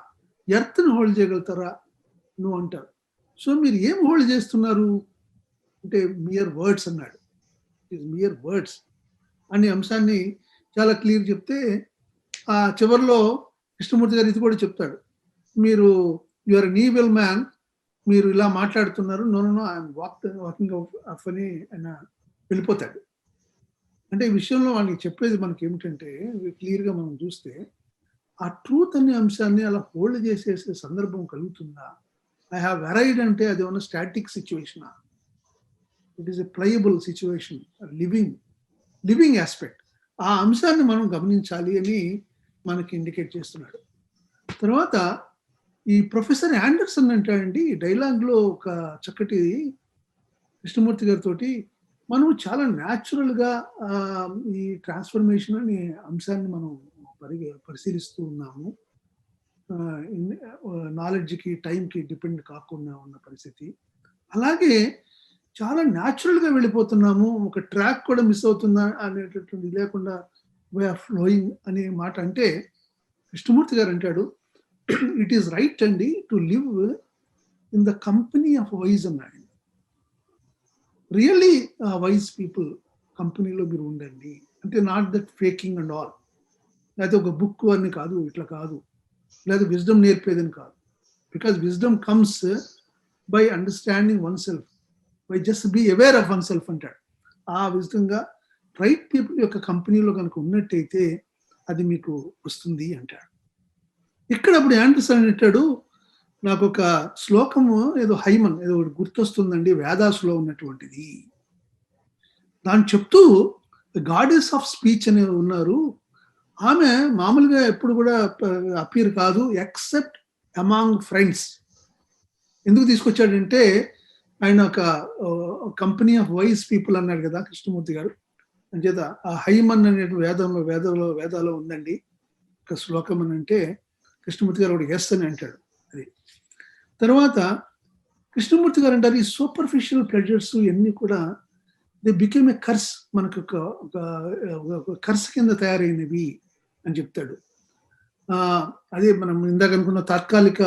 ఎర్త్ని హోల్డ్ చేయగలుగుతారా నువ్వు అంటారు. సో మీరు ఏం హోల్డ్ చేస్తున్నారు అంటే మియర్ వర్డ్స్ అన్నాడు. ఇట్ ఈస్ మియర్ వర్డ్స్ అనే అంశాన్ని చాలా క్లియర్ చెప్తే, ఆ చివరిలో కృష్ణమూర్తి గారు ఇది కూడా చెప్తాడు, మీరు యువర్ అన్ ఈవిల్ మ్యాన్, మీరు ఇలా మాట్లాడుతున్నారు, no no no I'm walking off అని ఆయన వెళ్ళిపోతాడు. అంటే ఈ విషయంలో వాళ్ళకి చెప్పేది మనకి ఏమిటంటే, క్లియర్గా మనం చూస్తే ఆ ట్రూత్ అనే అంశాన్ని అలా హోల్డ్ చేసేసే సందర్భం కలుగుతుందా? ఐ హ్యావ్ అరైవ్డ్ అంటే అది ఏమన్నా స్టాటిక్ సిచ్యువేషనా? It is a pliable situation, living aspect. ఆ అంశాన్ని మనం గమనించాలి అని మనకి ఇండికేట్ చేస్తున్నాడు. తర్వాత ఈ ప్రొఫెసర్ యాండర్సన్ అంటాడండి ఈ డైలాగ్లో ఒక చక్కటి కృష్ణమూర్తి గారితో, మనం చాలా న్యాచురల్గా ఈ ట్రాన్స్ఫర్మేషన్ అనే అంశాన్ని మనం పరిశీలిస్తూ ఉన్నాము. నాలెడ్జ్కి టైంకి డిపెండ్ కాకుండా ఉన్న పరిస్థితి. అలాగే చాలా న్యాచురల్గా వెళ్ళిపోతున్నాము, ఒక ట్రాక్ కూడా మిస్ అవుతుందా అనేటటువంటి లేకుండా వే ఆఫ్ ఫ్లోయింగ్ అనే మాట అంటే కృష్ణమూర్తి గారు అంటాడు, ఇట్ ఈస్ రైట్ అండి to live in the company of wise అన్నాడు. రియల్లీ వైజ్ పీపుల్ కంపెనీలో మీరు ఉండండి. అంటే not that faking and all, లేకపోతే ఒక బుక్ అని కాదు, ఇట్లా కాదు, లేదా విజ్డమ్ నేర్పేదని కాదు. Because wisdom comes by understanding oneself, by just be aware of oneself అంటాడు. ఆ విధంగా రైట్ పీపుల్ యొక్క కంపెనీలో కనుక ఉన్నట్టయితే అది మీకు వస్తుంది అంటాడు. ఇక్కడ అప్పుడు యాండర్సన్ అంటాడు, నాకు ఒక శ్లోకము ఏదో హైమన్ ఏదో గుర్తొస్తుందండి, వేదాసులో ఉన్నటువంటిది. దాన్ని చెప్తూ గాడెస్ ఆఫ్ స్పీచ్ అనే ఉన్నారు, ఆమె మామూలుగా ఎప్పుడు కూడా అపీర్ కాదు ఎక్సెప్ట్ అమాంగ్ ఫ్రెండ్స్. ఎందుకు తీసుకొచ్చాడంటే ఆయన ఒక కంపెనీ ఆఫ్ వైజ్ పీపుల్ అన్నాడు కదా కృష్ణమూర్తి గారు. అంచేత ఆ హైమన్ అనే వేదాలో ఉందండి ఒక శ్లోకం అని అంటే కృష్ణమూర్తి గారు ఒకటి ఎస్ అని అంటాడు. అది తర్వాత కృష్ణమూర్తి గారు అంటారు, ఈ సూపర్ఫిషియల్ ప్లెజర్స్ ఇవన్నీ కూడా దే బికేమ్ ఏ కర్స్, మనకు ఒక కర్స్ కింద తయారైనవి అని చెప్తాడు. అదే మనం ఇందాక అనుకున్న తాత్కాలిక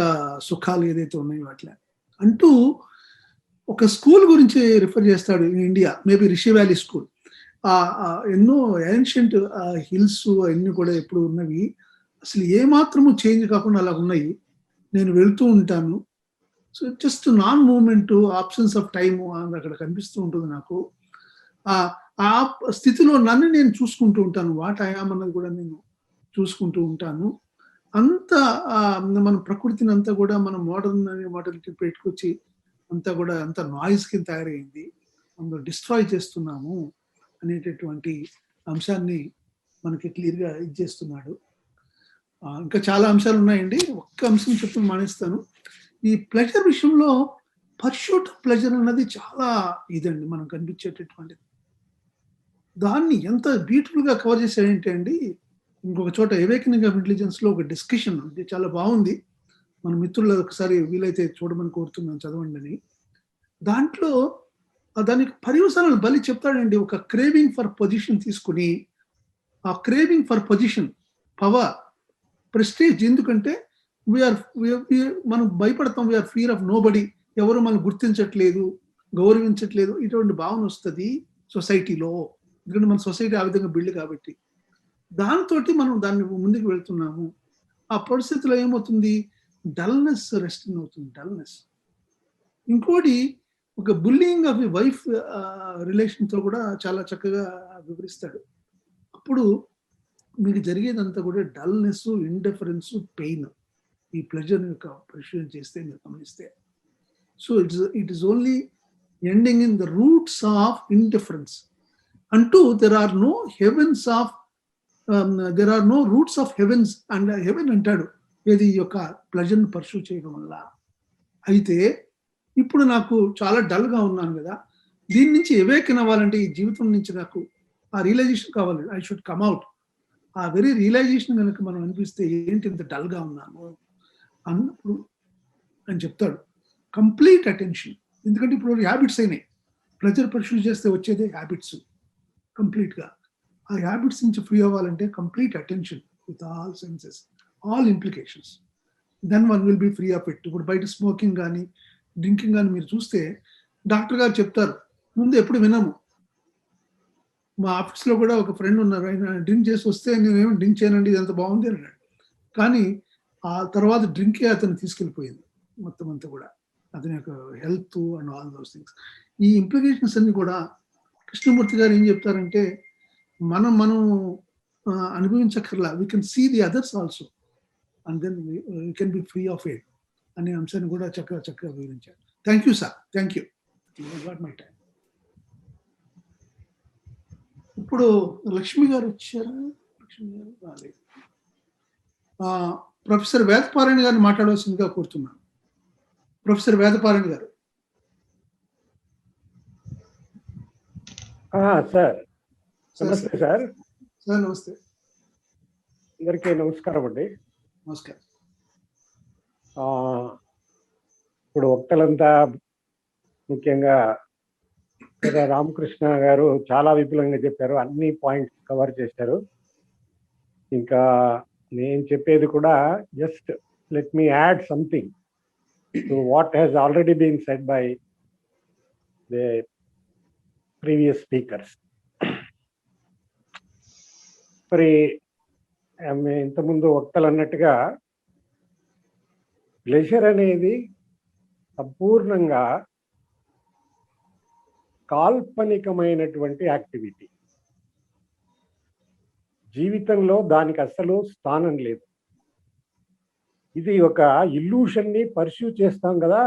సుఖాలు ఏదైతే ఉన్నాయో అట్లా అంటూ ఒక స్కూల్ గురించి రిఫర్ చేస్తాడు in India, maybe Rishi valley school. ఎన్నో ఏన్షియంట్ హిల్స్ అన్నీ కూడా ఎప్పుడు ఉన్నవి, అసలు ఏమాత్రము చేంజ్ కాకుండా అలా ఉన్నాయి. నేను వెళ్తూ ఉంటాను, so just non moment, absence of time అక్కడ కనిపిస్తూ ఉంటుంది నాకు. ఆ స్థితిలో నన్ను నేను చూసుకుంటూ ఉంటాను, వాట్ ఐయామ్ అన్నది కూడా నేను చూసుకుంటూ ఉంటాను. అంత మన ప్రకృతిని అంతా కూడా మనం మోడర్న్ అనే మోడల్కి పెట్టుకొచ్చి అంతా కూడా అంత నాయిస్ కింద తయారైంది, అందులో డిస్ట్రాయ్ చేస్తున్నాము అనేటటువంటి అంశాన్ని మనకి క్లియర్గా ఇచ్చేస్తున్నాడు. ఇంకా చాలా అంశాలు ఉన్నాయండి, ఒక్క అంశం చెప్పి మానేస్తాను. ఈ ప్లెజర్ విషయంలో పర్ష్యూట్ ప్లెజర్ అన్నది చాలా ఇదండి మనం కనిపించేటటువంటిది. దాన్ని ఎంత బ్యూటిఫుల్గా కవర్ చేశాడంటే అండి, ఇంకొక చోట అవేకనింగ్ ఆఫ్ ఇంటెలిజెన్స్లో ఒక డిస్కషన్ అది చాలా బాగుంది, మన మిత్రులు ఒకసారి వీలైతే చూడమని కోరుతున్నాను, చదవండి అని. దాంట్లో దానికి పర్యవసానాలు బలి చెప్తాడండి. ఒక క్రేవింగ్ ఫర్ పొజిషన్ తీసుకుని, ఆ craving for position, power, prestige, ఎందుకంటే మనం భయపడతాం, we are fear of nobody, ఎవరు మనం గుర్తించట్లేదు, గౌరవించట్లేదు, ఇటువంటి భావన వస్తుంది సొసైటీలో. ఎందుకంటే మన సొసైటీ ఆ విధంగా బిల్డ్ కాబట్టి దాంతో మనం దాన్ని ముందుకు వెళ్తున్నాము. ఆ పరిస్థితిలో ఏమవుతుంది, డల్నెస్ రెస్టింగ్ అవుతుంది, డల్నెస్. ఇంకోటి, ఒక బుల్లింగ్ ఆఫ్ వైఫ్ రిలేషన్తో కూడా చాలా చక్కగా వివరిస్తాడు. అప్పుడు మీకు జరిగేదంతా కూడా డల్నెస్, ఇండిఫరెన్స్, పెయిన్, ఈ ప్లెజర్ యొక్క పరిశీలన చేస్తే మీరు గమనిస్తే. So it is only ending in the roots of indifference. అంటూ there are no heavens of there are no roots of heavens and heaven అంటాడు ఏది ఈ యొక్క ప్లెజర్ని పర్సూ చేయడం వల్ల. అయితే ఇప్పుడు నాకు చాలా డల్గా ఉన్నాను కదా, దీని నుంచి ఎవేకన్ అవ్వాలంటే, ఈ జీవితం నుంచి నాకు ఆ రియలైజేషన్ కావాలి, ఐ షుడ్ కమ్ అవుట్. ఆ వెరీ రియలైజేషన్ కనుక మనం అనిపిస్తే, ఏంటి ఇంత డల్గా ఉన్నాను అన్నప్పుడు అని చెప్తాడు, కంప్లీట్ అటెన్షన్. ఎందుకంటే ఇప్పుడు హ్యాబిట్స్ అయినాయి, ప్లెజర్ పర్సూ చేస్తే వచ్చేదే హ్యాబిట్స్. కంప్లీట్గా ఆ హ్యాబిట్స్ నుంచి ఫ్రీ అవ్వాలంటే complete attention with all senses, all implications, then one will be free of it. ఇప్పుడు బయట స్మోకింగ్ కానీ డ్రింకింగ్ కానీ మీరు చూస్తే డాక్టర్ గారు చెప్తారు, ముందు ఎప్పుడు వినము. మా ఆఫీస్లో కూడా ఒక ఫ్రెండ్ ఉన్నారు, ఆయన డ్రింక్ చేసి వస్తే నేనేమో డ్రింక్ చేయనండి, ఇదంతా బాగుంది అన్నాడు. కానీ ఆ తర్వాత డ్రింకే అతను తీసుకెళ్ళిపోయింది మొత్తం అంతా కూడా, అతని యొక్క health and all those things. ఈ ఇంప్లికేషన్స్ అన్ని కూడా కృష్ణమూర్తి గారు ఏం చెప్తారంటే, మనం అనుభవించక్కర్లా, we can see the others also and then we can be free of it అనే అంశాన్ని కూడా చక్కగా వివరించారు. Thank you sir, thank you. Got my time. ఇప్పుడు లక్ష్మి గారు వచ్చారా? లక్ష్మి గారు రాలేదు. ప్రొఫెసర్ వేదపారాయణ గారిని మాట్లాడవలసిందిగా కోరుతున్నాను. ప్రొఫెసర్ వేదపారాయణ గారు. సార్ నమస్తే. సార్ నమస్తే. అందరికీ నమస్కారం అండి. నమస్కారం. ఇప్పుడు వక్తలంతా ముఖ్యంగా రామకృష్ణ గారు చాలా విపులంగా చెప్పారు, అన్ని పాయింట్స్ కవర్ చేశారు. ఇంకా నేను చెప్పేది కూడా just let me add something to what has already been said by the previous speakers. మరి ఇంతకుముందు వక్తలు అన్నట్టుగా ప్లెజర్ అనేది సంపూర్ణంగా కాల్పనికమైనటువంటి యాక్టివిటీ. జీవితంలో దానికి అసలు స్థానం లేదు. ఇది ఒక ఇల్యూషన్ని పర్స్యూ చేస్తాం కదా,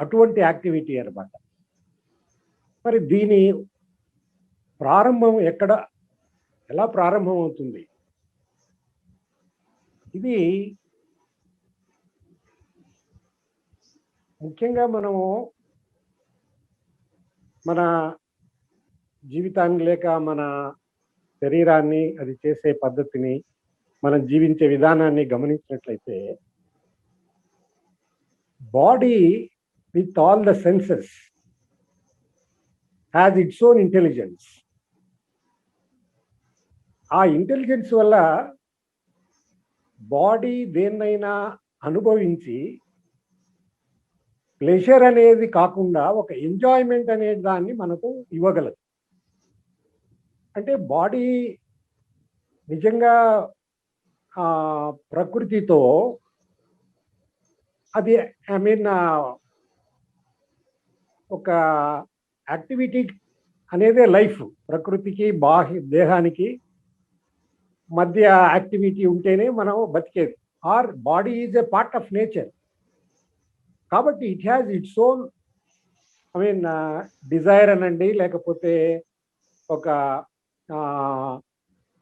అటువంటి యాక్టివిటీ అన్నమాట. మరి దీని ప్రారంభం ఎలా ప్రారంభం అవుతుంది? ఇది ముఖ్యంగా మనము మన జీవితాన్ని లేక మన శరీరాన్ని, అది చేసే పద్ధతిని, మనం జీవించే విధానాన్ని గమనించినట్లయితే, body with all the senses has its own intelligence. ఆ ఇంటెలిజెన్స్ వల్ల బాడీ దేన్నైనా అనుభవించి ప్లెజర్ అనేది కాకుండా ఒక ఎంజాయ్మెంట్ అనే దాన్ని మనకు ఇవ్వగలదు. అంటే బాడీ నిజంగా ప్రకృతితో అది ఒక యాక్టివిటీ అనేదే లైఫ్. ప్రకృతికి దేహానికి మధ్య యాక్టివిటీ ఉంటేనే మనం బతికేది. Our body is a part of nature. కాబట్టి it has its own desire అనండి, లేకపోతే ఒక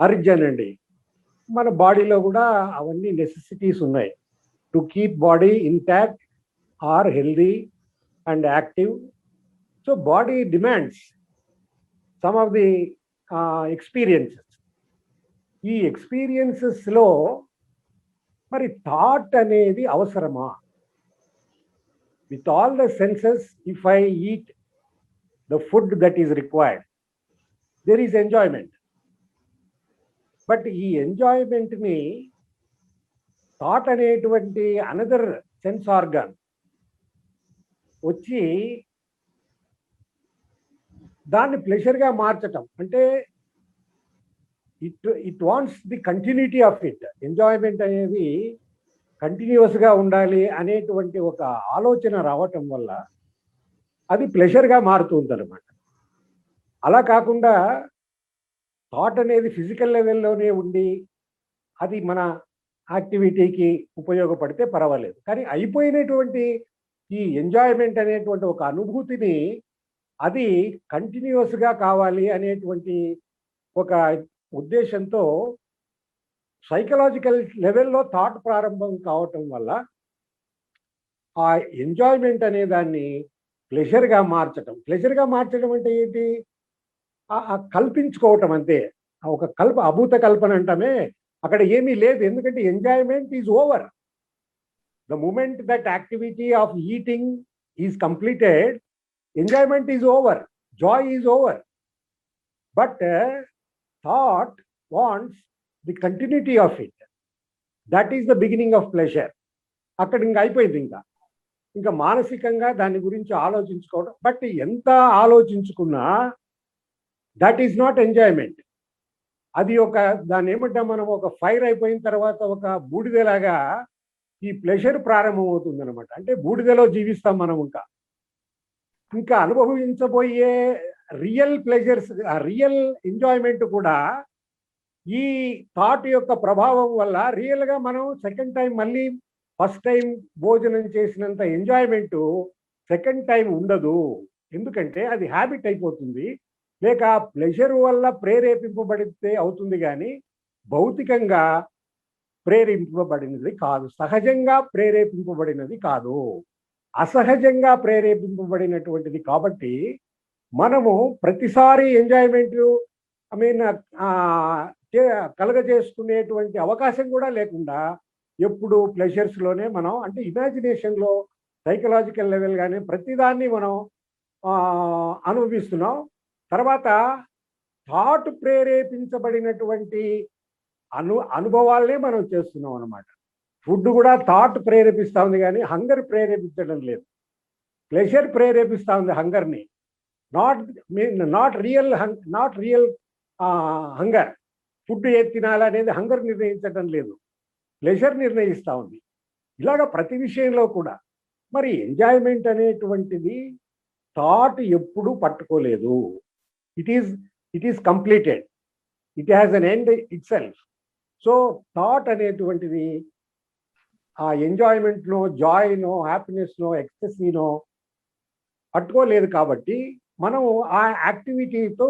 అర్జ్ అనండి. మన బాడీలో కూడా అవన్నీ నెసెసిటీస్ ఉన్నాయి to keep body intact or healthy and active. So body demands some of the experiences. ఈ ఎక్స్పీరియన్సెస్లో మరి థాట్ అనేది అవసరమా? With all the senses, if I eat the food that is required, there is enjoyment. But ఈ ఎంజాయ్మెంట్ని thought అనేటువంటి another sense organ వచ్చి దాన్ని ప్లెజర్గా మార్చటం. అంటే it wants the continuity of it. Enjoyment అనేది కంటిన్యూస్గా ఉండాలి అనేటువంటి ఒక ఆలోచన రావటం వల్ల అది ప్లెజర్గా మారుతుంది అనమాట. అలా కాకుండా థాట్ అనేది ఫిజికల్ లెవెల్లోనే ఉండి అది మన యాక్టివిటీకి ఉపయోగపడితే పర్వాలేదు. కానీ అయిపోయినటువంటి ఈ ఎంజాయ్మెంట్ అనేటువంటి ఒక అనుభూతిని అది కంటిన్యూస్గా కావాలి అనేటువంటి ఒక ఉద్దేశంతో సైకలాజికల్ లెవెల్లో థాట్ ప్రారంభం కావటం వల్ల ఆ ఎంజాయ్మెంట్ అనే దాన్ని ప్లెజర్గా మార్చటం. ప్లెజర్గా మార్చడం అంటే ఏంటి? కల్పించుకోవటం అంతే. ఒక అభూత కల్పన అంటామే, అక్కడ ఏమీ లేదు. ఎందుకంటే enjoyment is over. The moment that activity of eating is completed, enjoyment is over, joy is over. But thought wants the continuity of it. That is the beginning of pleasure. అక్కడ ఇంకా అయిపోయింది. ఇంకా మానసికంగా దాని గురించి ఆలోచించుకోవడం. బట్ ఎంత ఆలోచించుకున్నా that is not enjoyment. అది దాన్ని ఏమంటాం మనం, ఒక ఫైర్ అయిపోయిన తర్వాత ఒక బూడిదలాగా ఈ ప్లెజర్ ప్రారంభం అవుతుంది అనమాట. అంటే బూడిదలో జీవిస్తాం మనం. ఇంకా అనుభవించబోయే రియల్ ప్లెజర్స్, రియల్ ఎంజాయ్మెంట్ కూడా ఈ థాట్ యొక్క ప్రభావం వల్ల రియల్గా మనం సెకండ్ టైం మళ్ళీ ఫస్ట్ టైం భోజనం చేసినంత ఎంజాయ్మెంట్ సెకండ్ టైం ఉండదు. ఎందుకంటే అది హ్యాబిట్ అయిపోతుంది. లేక ప్లెజర్ వల్ల ప్రేరేపింపబడితే అవుతుంది, కానీ భౌతికంగా ప్రేరేపింపబడినది కాదు, సహజంగా ప్రేరేపింపబడినది కాదు, అసహజంగా ప్రేరేపింపబడినటువంటిది. కాబట్టి మనము ప్రతిసారి ఎంజాయ్మెంట్ కలగజేసుకునేటువంటి అవకాశం కూడా లేకుండా ఎప్పుడు ప్లెజర్స్లోనే మనం, అంటే ఇమాజినేషన్లో సైకలాజికల్ లెవెల్ కానీ ప్రతిదాన్ని మనం అనుభవిస్తున్నాం. తర్వాత థాట్ ప్రేరేపించబడినటువంటి అనుభవాలనే మనం చేస్తున్నాం అన్నమాట. ఫుడ్ కూడా థాట్ ప్రేరేపిస్తూ ఉంది, కానీ హంగర్ ప్రేరేపించడం లేదు. ప్లెజర్ ప్రేరేపిస్తూ ఉంది హంగర్ని, నాట్ రియల్ హంగర్. ఫుడ్ ఏది తినాలనేది హంగర్ నిర్ణయించడం లేదు, ప్లెజర్ నిర్ణయిస్తూ ఉంది. ఇలాగ ప్రతి విషయంలో కూడా మరి ఎంజాయ్మెంట్ అనేటువంటిది థాట్ ఎప్పుడూ పట్టుకోలేదు. It is completed, it has an end itself. So thought అనేటువంటిది ఆ ఎంజాయ్మెంట్నో, జాయ్నో, హ్యాపీనెస్నో, ఎక్స్టసీనో పట్టుకోలేదు. కాబట్టి మనం ఆ యాక్టివిటీతో,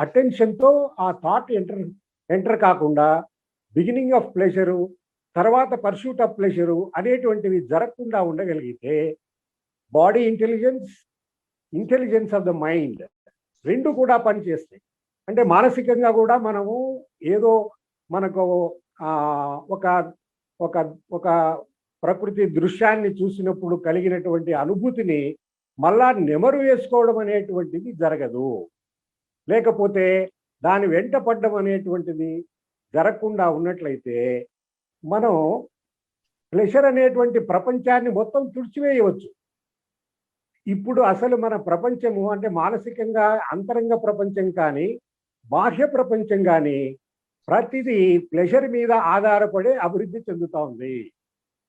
అటెన్షన్తో ఆ థాట్ ఎంటర్ కాకుండా బిగినింగ్ ఆఫ్ ప్లెజరు, తర్వాత పర్సూట్ ఆఫ్ ప్లెజరు అనేటువంటివి జరగకుండా ఉండగలిగితే body intelligence of the mind రెండు కూడా పనిచేస్తాయి. అంటే మానసికంగా కూడా మనము ఏదో మనకు ఒక ప్రకృతి దృశ్యాన్ని చూసినప్పుడు కలిగినటువంటి అనుభూతిని మళ్ళా నెమరు వేసుకోవడం అనేటువంటిది జరగదు. లేకపోతే దాని వెంట పడ్డం అనేటువంటిది జరగకుండా ఉన్నట్లయితే మనం ప్లెజర్ అనేటువంటి ప్రపంచాన్ని మొత్తం తుడిచివేయవచ్చు. ఇప్పుడు అసలు మన ప్రపంచము అంటే మానసికంగా అంతరంగ ప్రపంచం కానీ బాహ్య ప్రపంచం కానీ ప్రతిదీ ప్లెజర్ మీద ఆధారపడి అభివృద్ధి చెందుతూ ఉంది.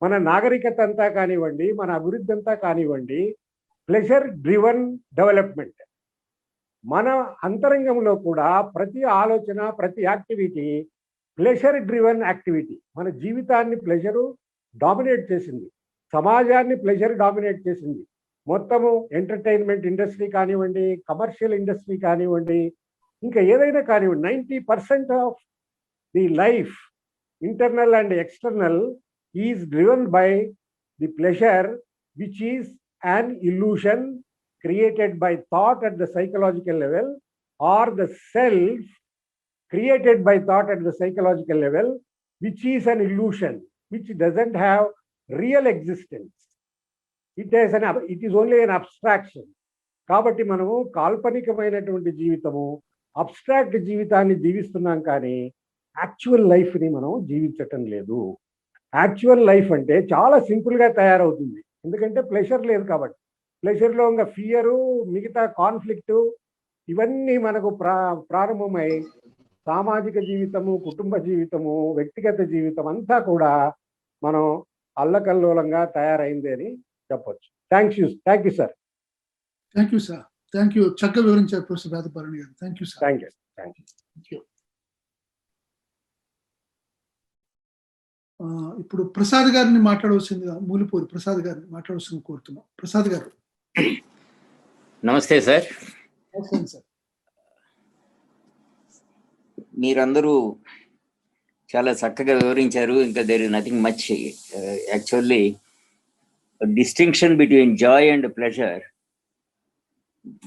మన నాగరికత అంతా కానివ్వండి, మన అభివృద్ధి అంతా కానివ్వండి, ప్లెజర్ డ్రివన్ డెవలప్మెంట్. మన అంతరంగంలో కూడా ప్రతి ఆలోచన, ప్రతి యాక్టివిటీ ప్లెజర్ డ్రివన్ యాక్టివిటీ. మన జీవితాన్ని ప్లెజరు డామినేట్ చేసింది, సమాజాన్ని ప్లెజర్ డామినేట్ చేసింది. మొత్తము ఎంటర్టైన్మెంట్ ఇండస్ట్రీ కానివ్వండి, కమర్షియల్ ఇండస్ట్రీ కానివ్వండి, ఇంకా ఏదైనా కానివ్వండి, 90% of the life, internal and external, is driven by the pleasure which is an illusion created by thought at the psychological level, or the self created by thought at the psychological level, which is an illusion, which doesn't have real existence. It is only an abstraction. కాబట్టి మనము కాల్పనికమైనటువంటి జీవితము, abstract జీవితాన్ని జీవిస్తున్నాం, కానీ actual లైఫ్ని మనం జీవించటం లేదు. యాక్చువల్ లైఫ్ అంటే చాలా సింపుల్గా తయారవుతుంది. ఎందుకంటే ప్లెషర్ లేదు కాబట్టి. ప్లెషర్లో ఇంకా ఫియరు, మిగతా కాన్ఫ్లిక్టు ఇవన్నీ మనకు ప్రారంభమై సామాజిక జీవితము, కుటుంబ జీవితము, వ్యక్తిగత జీవితం అంతా కూడా మనం అల్లకల్లోలంగా తయారైంది అని చెప్పొచ్చు. Thank you sir. Thank you sir. Thank you. చక్కగా వివరించారు ప్రొఫెసర్ వేదపారాయణ గారు. Thank you sir. Thank you. Thank you. ఇప్పుడు ప్రసాద్ గారిని మాట్లాడవలసిందిగా, మూలిపూరి ప్రసాద్ గారిని మాట్లాడవలసింది కోరుతున్నాం. ప్రసాద్ గారు. నమస్తే సార్. సార్, మీరందరూ చాలా చక్కగా వివరించారు. ఇంకా there is nothing much. Actually distinction between joy and pleasure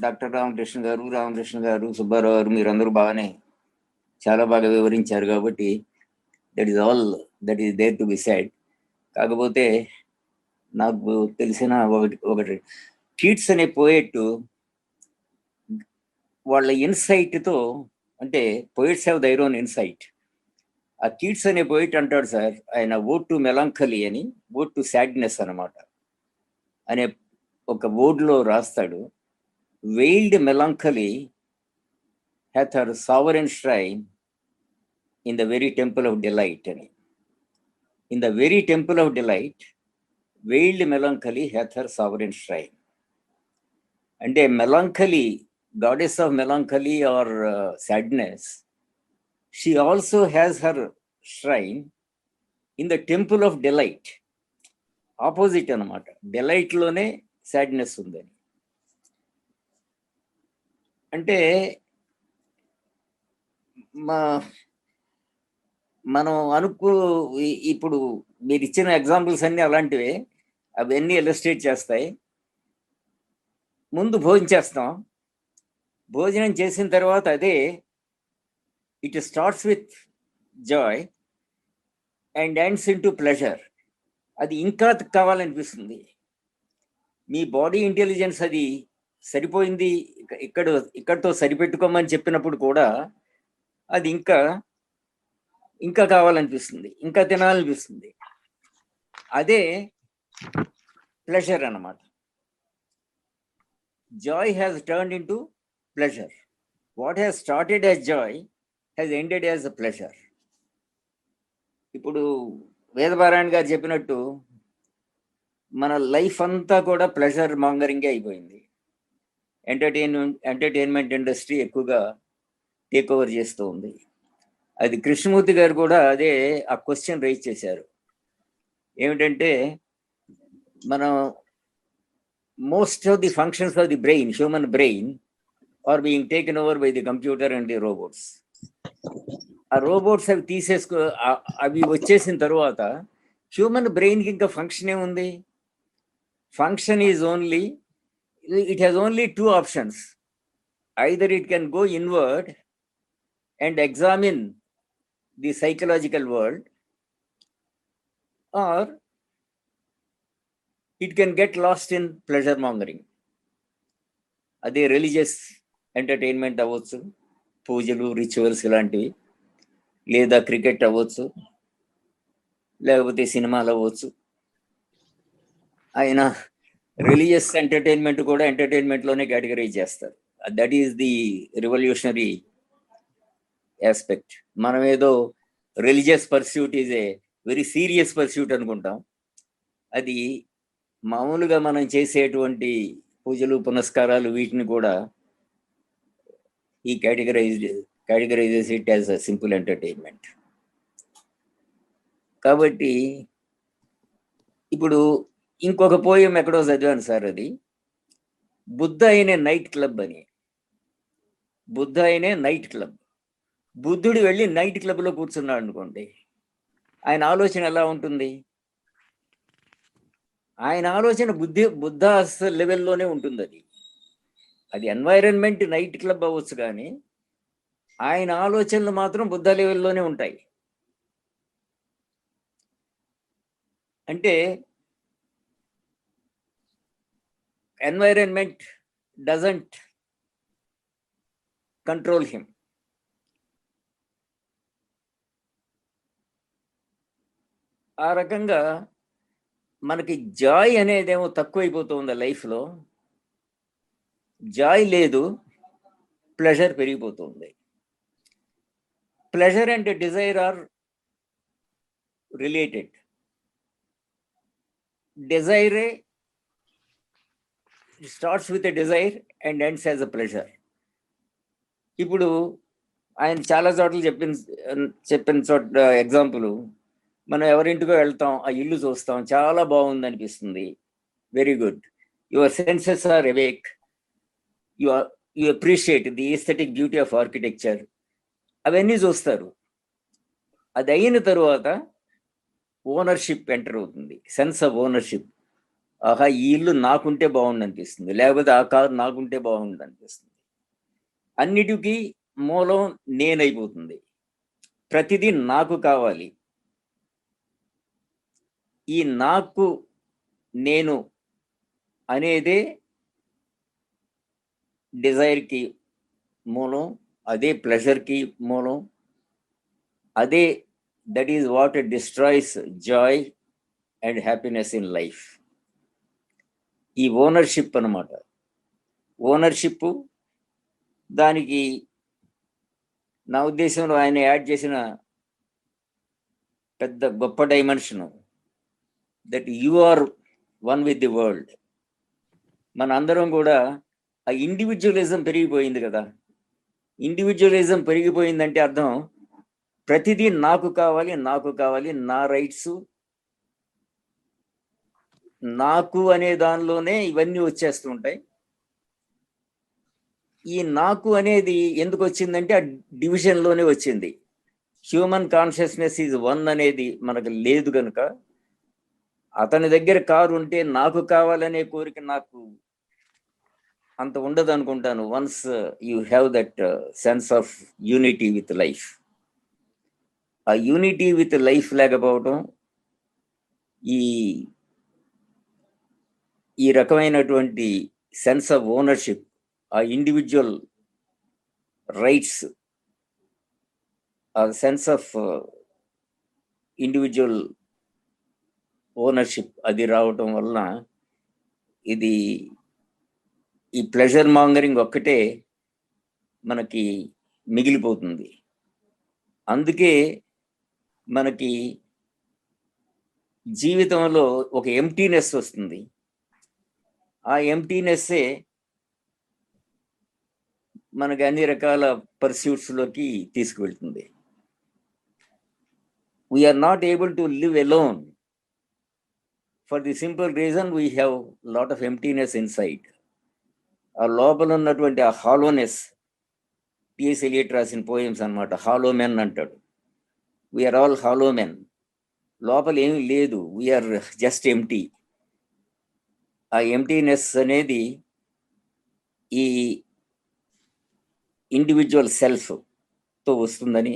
doctor Ramakrishna గారు, సుబ్బారావు గారు మీరందరూ చాలా బాగా వివరించారు. కాబట్టి that is all that is there to be said. కాకపోతే నాకు తెలిసిన ఒకటి కీట్స్ అనే పోయెట్ వాళ్ళ ఇన్సైట్తో, అంటే poets have their own insight. ఆ కీట్స్ అనే పోయిట్ అంటాడు సార్, ఆయన ఓడ్ టు మెలాంకలీ అని, ఓడ్ టు సాడ్నెస్ అనమాట అనే ఒక వర్డ్లో రాస్తాడు. Veiled melancholy hath her sovereign shrine in the very temple of delight అని. In the very temple of delight veiled melancholy hath her sovereign shrine. అంటే melancholy, goddess of melancholy or sadness, she also has her shrine in the temple of delight. Opposite anamata, delight lone sadness undani. అంటే మనం ఇప్పుడు మీరు ఇచ్చిన examples అన్నీ అలాంటివే, అవన్నీ illustrate చేస్తాయి. ముందు భోజనం చేస్తాం, భోజనం చేసిన తర్వాత అదే it starts with Joy and ends in to pleasure. అది ఇంకా కావాలనిపిస్తుంది. మీ బాడీ ఇంటెలిజెన్స్ అది సరిపోయింది, ఇక్కడితో సరిపెట్టుకోమని చెప్పినప్పుడు కూడా అది ఇంకా కావాలనిపిస్తుంది, ఇంకా తినాలనిపిస్తుంది. అదే ప్లెజర్ అన్నమాట. Joy has turned in to pleasure. What has started as joy has ended as a pleasure. ఇప్పుడు వేదపారాయణ గారు చెప్పినట్టు మన లైఫ్ అంతా కూడా ప్లెజర్ మాంగరింగే అయిపోయింది. ఎంటర్టైన్మెంట్ ఇండస్ట్రీ ఎక్కువగా టేక్ ఓవర్ చేస్తూ ఉంది. అది కృష్ణమూర్తి గారు కూడా ఆ క్వశ్చన్ రైజ్ చేశారు. ఏమిటంటే మనం most of the functions of the brain, human brain are being taken over by the computer and the robots. ఆ రోబోట్స్ అవి అవి వచ్చేసిన తర్వాత హ్యూమన్ బ్రెయిన్కి ఇంకా ఫంక్షన్ ఏముంది? Function is only, it has only two options. Either it can go inward and examine the psychological world, or it can get lost in pleasure mongering. అదే religious entertainment అవ్వచ్చు, పూజలు, రిచువల్స్ ఇలాంటివి, లేదా cricket అవ్వచ్చు, లేకపోతే సినిమాలు అవ్వచ్చు. ఆయన రిలీజియస్ ఎంటర్టైన్మెంట్ కూడా ఎంటర్టైన్మెంట్లోనే కేటగరైజ్ చేస్తారు. That is the revolutionary aspect. మనం ఏదో religious pursuit is a very serious pursuit అనుకుంటాం. అది మామూలుగా మనం చేసేటువంటి పూజలు, పునస్కారాలు, వీటిని కూడా ఈ categorizes it as a simple entertainment. కాబట్టి ఇప్పుడు ఇంకొక పోయం ఎక్కడో చదివాను సార్, అది బుద్ధ అయినే నైట్ క్లబ్ అని. బుద్ధ అయినే నైట్ క్లబ్. బుద్ధుడు వెళ్ళి నైట్ క్లబ్లో కూర్చున్నాడు అనుకోండి, ఆయన ఆలోచన ఎలా ఉంటుంది? ఆయన ఆలోచన బుద్ధ లెవెల్లోనే ఉంటుంది. అది ఎన్వైరన్మెంట్ నైట్ క్లబ్ అవ్వచ్చు, కానీ ఆయన ఆలోచనలు మాత్రం బుద్ధ లెవెల్లోనే ఉంటాయి. అంటే ఎన్వైరన్మెంట్ డజంట్ కంట్రోల్ హిమ్. ఆ రకంగా మనకి జాయ్ అనేదేమో తక్కువైపోతుంది లైఫ్లో. జాయ్ లేదు, ప్లెజర్ పెరిగిపోతుంది. Pleasure and desire are related. డిజైరే starts with a desire and ends as a pleasure. ఇప్పుడు ఆయన చాలా చోట్ల చెప్పిన చోట ఎగ్జాంపుల్, మనం ఎవరింటికో వెళ్తాం, ఆ ఇల్లు చూస్తాం, చాలా బాగుంది అనిపిస్తుంది, very good, your senses are awake, you appreciate the aesthetic beauty of architecture, అవన్నీ చూస్తారు. అది అయిన తరువాత ఓనర్షిప్ ఎంటర్ అవుతుంది, సెన్స్ ఆఫ్ ఓనర్షిప్. ఆహా, ఈ ఇల్లు నాకుంటే బాగుండు అనిపిస్తుంది, లేకపోతే ఆ కారు నాకుంటే బాగుండు అనిపిస్తుంది. అన్నిటికీ మూలం నేనైపోతుంది, ప్రతిదీ నాకు కావాలి. ఈ నాకు నేను అనేదే డిజైర్కి మూలం, అదే ప్లెజర్కి మూలం, అదే that is what destroys joy and happiness in life. ఈ ఓనర్షిప్ అన్నమాట. ఓనర్షిప్ దానికి నా ఉద్దేశంలో ఆయన యాడ్ చేసిన పెద్ద గొప్ప dimension, that you are one with the world. మన అందరం కూడా ఆ ఇండివిజువలిజం పెరిగిపోయింది కదా. ఇండివిజువలిజం పెరిగిపోయిందంటే అర్థం ప్రతిదీ నాకు కావాలి, నాకు కావాలి, నా రైట్స్ నాకు అనే దానిలోనే ఇవన్నీ వచ్చేస్తుంటాయి. ఈ నాకు అనేది ఎందుకు వచ్చిందంటే ఆ డివిజన్లోనే వచ్చింది. హ్యూమన్ కాన్షియస్నెస్ ఈజ్ వన్ అనేది మనకు లేదు కనుక, అతని దగ్గర కారు ఉంటే నాకు కావాలనే కోరిక నాకు అంత ఉండదు అనుకుంటాను. Once you have that sense of unity with life. ఆ యూనిటీ విత్ లైఫ్ లేకపోవడం, ఈ రకమైనటువంటి సెన్స్ ఆఫ్ ఓనర్షిప్, ఆ ఇండివిజువల్ రైట్స్, ఆ సెన్స్ ఆఫ్ ఇండివిజువల్ ఓనర్షిప్ అది రావటం వలన ఈ ప్లెజర్ మాంగరింగ్ ఒక్కటే మనకి మిగిలిపోతుంది. అందుకే మనకి జీవితంలో ఒక ఎంప్టీనెస్ వస్తుంది. ఆ ఎంప్టీనెస్సే మనకి అన్ని రకాల పర్స్యూట్స్లోకి తీసుకువెళ్తుంది. We are not able to live alone for the simple reason we have lot of emptiness inside. ఆ లోపల ఉన్నటువంటి ఆ హాలోనెస్, టిఎస్ ఎలియట్ రాసిన పోయమ్స్ అనమాట, హాలో మెన్ అంటాడు. We are all hollow men. లోపల ఏమీ లేదు, వీఆర్ జస్ట్ ఎంప్టీ. ఆ ఎంప్టీనెస్ అనేది ఈ ఇండివిజువల్ సెల్ఫ్తో వస్తుందని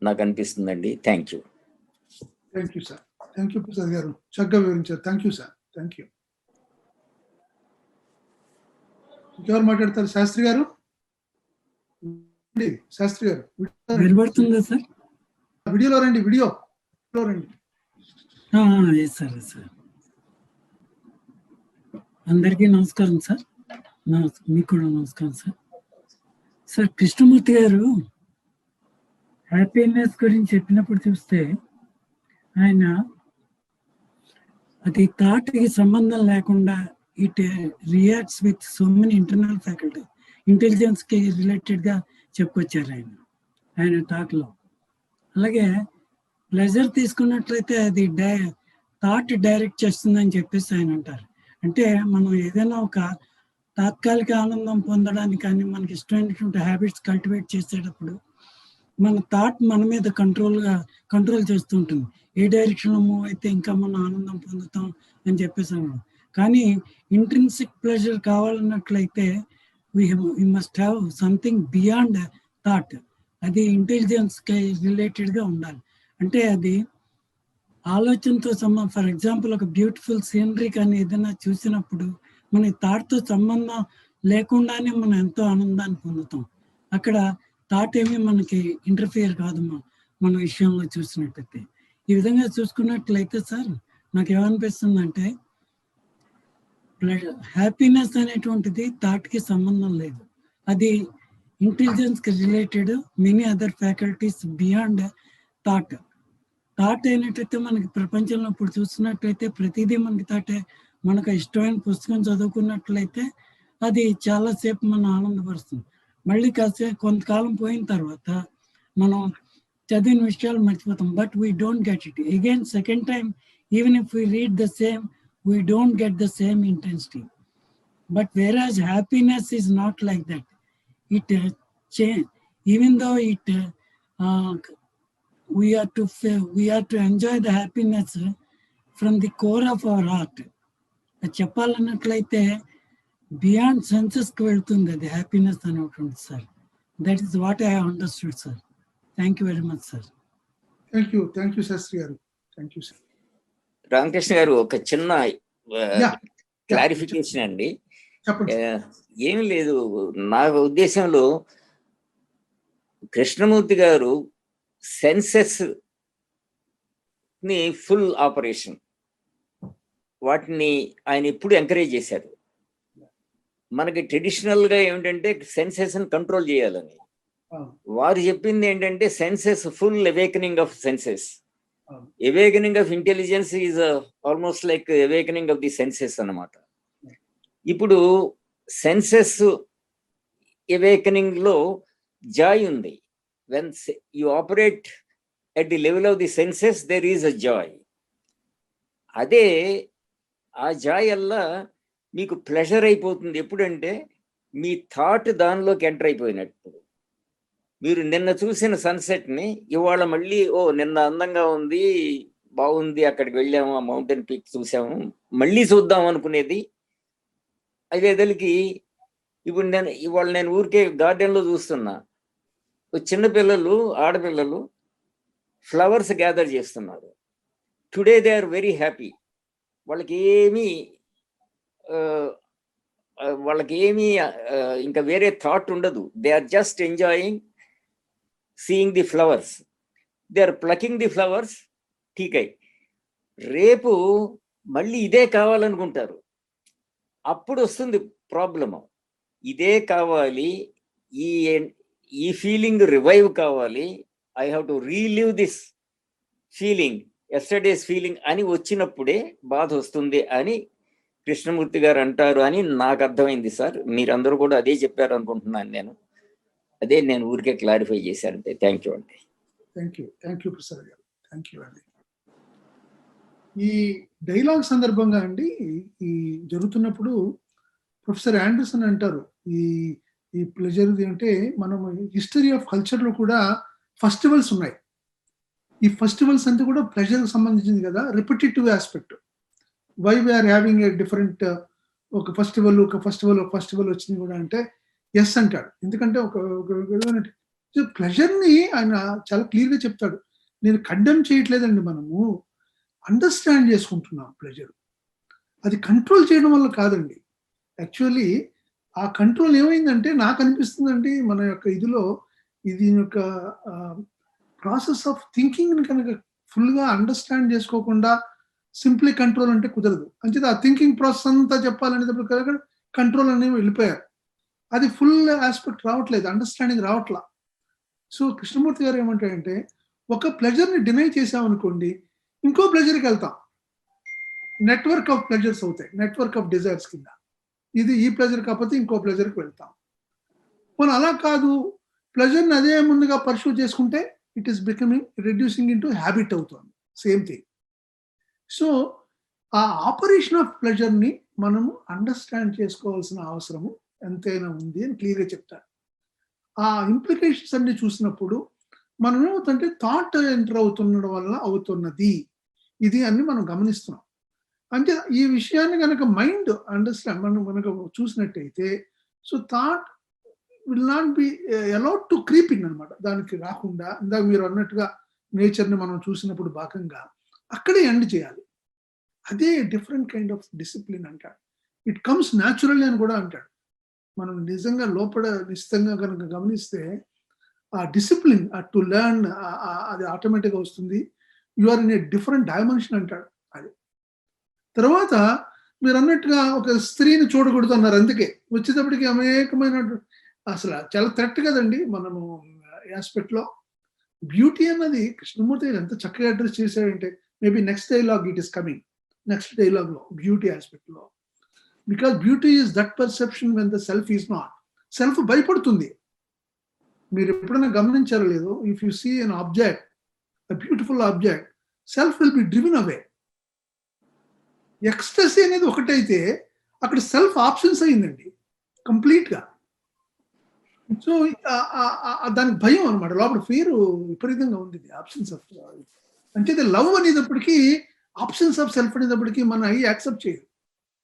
నాకు అనిపిస్తుందండి. Thank you. Thank you sir. Thank you Prasad garu, చక్కగా వివరించారు. Thank you sir. Thank you. ఇంకెవరు మాట్లాడతారు? శాస్త్రి గారు, శాస్త్రి గారు వినబడుతుందా సార్? వీడియోలో రండి, వీడియోలో రండి. సార్ సార్ అందరికీ నమస్కారం సార్. మీకు కూడా నమస్కారం సార్. సార్, కృష్ణమూర్తి గారు హ్యాపీనెస్ గురించి చెప్పినప్పుడు చూస్తే ఆయన అది థాట్కి సంబంధం లేకుండా it reacts with so many internal faculty, ఇంటెలిజెన్స్కి రిలేటెడ్గా చెప్పుకొచ్చారు ఆయన టాక్లో. అలాగే ప్లెజర్ తీసుకున్నట్లయితే అది థాట్ డైరెక్ట్ చేస్తుందని చెప్పేసి ఆయన అంటారు. అంటే మనం ఏదైనా ఒక తాత్కాలిక ఆనందం పొందడానికి కానీ మనకి ఇష్టమైనటువంటి హ్యాబిట్స్ కల్టివేట్ చేసేటప్పుడు మన థాట్ మన మీద కంట్రోల్ చేస్తూ ఉంటుంది. ఏ డైరెక్షన్లో మూవ్ అయితే ఇంకా మనం ఆనందం పొందుతాం అని చెప్పేసి అన్నాడు. కానీ ఇంట్రిన్సిక్ ప్లెజర్ కావాలన్నట్లయితే we must have something beyond thought. అది ఇంటెలిజెన్స్కి రిలేటెడ్గా ఉండాలి. అంటే అది ఆలోచనతో ఫర్ ఎగ్జాంపుల్ ఒక బ్యూటిఫుల్ సీనరీ కానీ ఏదైనా చూసినప్పుడు మన థాట్తో సంబంధం లేకుండానే మనం ఎంతో ఆనందాన్ని పొందుతాం. అక్కడ థాట్ ఏమీ మనకి ఇంటర్ఫియర్ కాదు మన విషయంలో చూసినట్టయితే. ఈ విధంగా చూసుకున్నట్లయితే సార్ నాకు ఏమనిపిస్తుందంటే హ్యాపీనెస్ అనేటువంటిది థాట్కి సంబంధం లేదు. అది ఇంటెలిజెన్స్కి related many other faculties beyond thought. Thought అయినట్టయితే మనకి ప్రపంచంలో ఇప్పుడు చూస్తున్నట్లయితే ప్రతిదీ మనకి థాటే. మనకు ఇష్టమైన పుస్తకం చదువుకున్నట్లయితే అది చాలాసేపు మనం ఆనందపరుస్తుంది. మళ్ళీ కాసేపు కొంతకాలం పోయిన తర్వాత మనం చదివిన విషయాలు మర్చిపోతాం. But we don't get it again second time. Even if we read the same, we don't get the same intensity. But whereas happiness is not like that. It change, even though it we are to enjoy the happiness from the core of our heart. చెప్పాలన్నట్లయితే beyond సెన్సెస్కి వెళ్తుంది అది happiness అనేటువంటి sir. That is what I understood sir. Thank you very much sir. Thank you Shastri garu. Thank you sir. Ramakrishna గారు, ఒక చిన్న clarification అండి. ఏమి లేదు, నా ఉద్దేశంలో కృష్ణమూర్తి గారు సెన్సెస్ ని ఫుల్ ఆపరేషన్ వాటిని ఆయన ఎప్పుడు ఎంకరేజ్ చేశారు. మనకి ట్రెడిషనల్ గా ఏమిటంటే సెన్సెస్ ని కంట్రోల్ చేయాలని. వారు చెప్పింది ఏంటంటే senses full awakening of senses. Awakening of intelligence is almost like awakening of the senses అన్నమాట. ఇప్పుడు సెన్సెస్ అవేకనింగ్ లో జాయ్ ఉంది. When you operate at the level of the senses there is a joy. అదే ఆ Joy వల్ల మీకు pleasure అయిపోతుంది. ఎప్పుడంటే మీ థాట్ దానిలోకి ఎంటర్ అయిపోయినట్టు. మీరు నిన్న చూసిన సన్సెట్ ని ఇవాళ మళ్ళీ నిన్న అందంగా ఉంది, బాగుంది, అక్కడికి వెళ్ళాము, ఆ మౌంటైన్ పీక్ చూసాము, మళ్ళీ చూద్దాం అనుకునేది అదేదలికి. ఇప్పుడు ఇవాళ నేను ఊరికే గార్డెన్ లో చూస్తున్నా, చిన్నపిల్లలు, ఆడపిల్లలు ఫ్లవర్స్ గ్యాదర్ చేస్తున్నారు. Today they are very happy. వాళ్ళకి ఏమీ ఇంకా వేరే థాట్ ఉండదు. They are just enjoying seeing the flowers. They are plucking the flowers. ఠీకై రేపు మళ్ళీ ఇదే కావాలనుకుంటారు. అప్పుడు వస్తుంది ప్రాబ్లము. ఇదే కావాలి, ఈ ఫీలింగ్ రివైవ్ కావాలి, I have to relive this feeling, yesterday's feeling అని వచ్చినప్పుడే బాధ వస్తుంది అని కృష్ణమూర్తి గారు అంటారు అని నాకు అర్థమైంది సార్. మీరందరూ కూడా అదే చెప్పారు అనుకుంటున్నాను నేను. అదే నేను ఊరికే క్లారిఫై చేశానంటే. థ్యాంక్ యూ అండి. థ్యాంక్ యూ ప్రసాద్ గారు. థ్యాంక్ యూ అండి. ఈ డైలాగ్ సందర్భంగా అండి, ఈ జరుగుతున్నప్పుడు ప్రొఫెసర్ ఆండర్సన్ అంటారు, ఈ ప్లెజర్ అంటే మనం హిస్టరీ ఆఫ్ కల్చర్ లో కూడా ఫెస్టివల్స్ ఉన్నాయి. ఈ ఫెస్టివల్స్ అంతా కూడా ప్లెజర్ సంబంధించింది కదా, repetitive aspect. Why we're having a different ఒక ఫెస్టివల్ వచ్చింది కూడా అంటే ఎస్ అంటాడు. ఎందుకంటే ఒక ప్లెజర్ని ఆయన చాలా క్లియర్గా చెప్తాడు. నేను కండెమ్ చేయట్లేదండి, మనము అండర్స్టాండ్ చేసుకుంటున్నాం ప్లెజర్. అది కంట్రోల్ చేయడం వల్ల కాదండి. యాక్చువల్లీ ఆ కంట్రోల్ ఏమైందంటే నాకు అనిపిస్తుందండి, మన యొక్క ఇదిలో ఇది యొక్క ప్రాసెస్ ఆఫ్ థింకింగ్ కనుక ఫుల్గా అండర్స్టాండ్ చేసుకోకుండా సింప్లీ కంట్రోల్ అంటే కుదరదు. అంచేది ఆ థింకింగ్ ప్రాసెస్ అంతా చెప్పాలనేటప్పుడు కంట్రోల్ అనేవి వెళ్ళిపోయారు. అది ఫుల్ ఆస్పెక్ట్ రావట్లేదు, అండర్స్టాండింగ్ రావట్లా. సో కృష్ణమూర్తి గారు ఏమంటారంటే, ఒక ప్లెజర్ని డినై చేసామనుకోండి, ఇంకో ప్లెజర్కి వెళ్తాం. నెట్వర్క్ ఆఫ్ ప్లెజర్స్ అవుతాయి, నెట్వర్క్ ఆఫ్ డిజైర్స్ కింద. ఇది ఈ ప్లెజర్ కాకపోతే ఇంకో ప్లెజర్కి వెళ్తాం. మనం అలా కాదు, ప్లెజర్ని అదే ముందుగా పర్సూ చేసుకుంటే it is becoming reducing into habit అవుతుంది. Same thing. సో ఆ ఆపరేషన్ ఆఫ్ ప్లెజర్ని మనము అండర్స్టాండ్ చేసుకోవాల్సిన అవసరము ఎంతైనా ఉంది అని క్లియర్గా చెప్తారు. ఆ ఇంప్లికేషన్స్ అన్ని చూసినప్పుడు మనం ఏమవుతుందంటే థాట్ ఎంటర్ అవుతుండడం వల్ల అవుతున్నది ఇది అని మనం గమనిస్తున్నాం. అంటే ఈ విషయాన్ని కనుక మైండ్ అండర్స్టాండ్ మనకు చూసినట్టయితే, so thought will not be allowed to creep in అనమాట. దానికి రాకుండా ఇందాక మీరు అన్నట్టుగా నేచర్ని మనం చూసినప్పుడు భాగంగా అక్కడే ఎండ్ చేయాలి. అదే డిఫరెంట్ కైండ్ ఆఫ్ డిసిప్లిన్ అంటాడు. ఇట్ కమ్స్ న్యాచురల్లీ అని కూడా అంటాడు. మనం నిజంగా లోపల నిశ్చితంగా కనుక గమనిస్తే ఆ డిసిప్లిన్ టు లెర్న్ అది ఆటోమేటిక్గా వస్తుంది. You are in a different dimension అంటాడు. అది తర్వాత మీరు అన్నట్టుగా ఒక స్త్రీని చూడకూడదు అన్నారు. అందుకే వచ్చేటప్పటికి అనేకమైన అసలు చాలా థ్రెట్ కదండి మనము ఆస్పెక్ట్ లో. బ్యూటీ అన్నది కృష్ణమూర్తి గారు ఎంత చక్కగా అడ్రస్ చేశాడంటే, maybe next dialogue it is coming, next dialogue లో బ్యూటీ ఆస్పెక్ట్ లో. Because beauty is that perception when the self is not. Self భయపడుతుంది. మీరు ఎప్పుడైనా గమనించారో లేదో, if you see an object, a beautiful object, self will be driven away. Ecstasy అనేది ఒకటైతే అక్కడ సెల్ఫ్ ఆప్షన్స్ అయిందండి కంప్లీట్ గా. సో దానికి భయం అనమాట, లోపల ఫియర్ విపరీతంగా ఉంది. ఆప్షన్స్ ఆఫ్ అంటే లవ్ అనేటప్పటికీ ఆప్షన్స్ ఆఫ్ సెల్ఫ్ అనేటప్పటికీ మన అయ్యి యాక్సెప్ట్ చేయదు.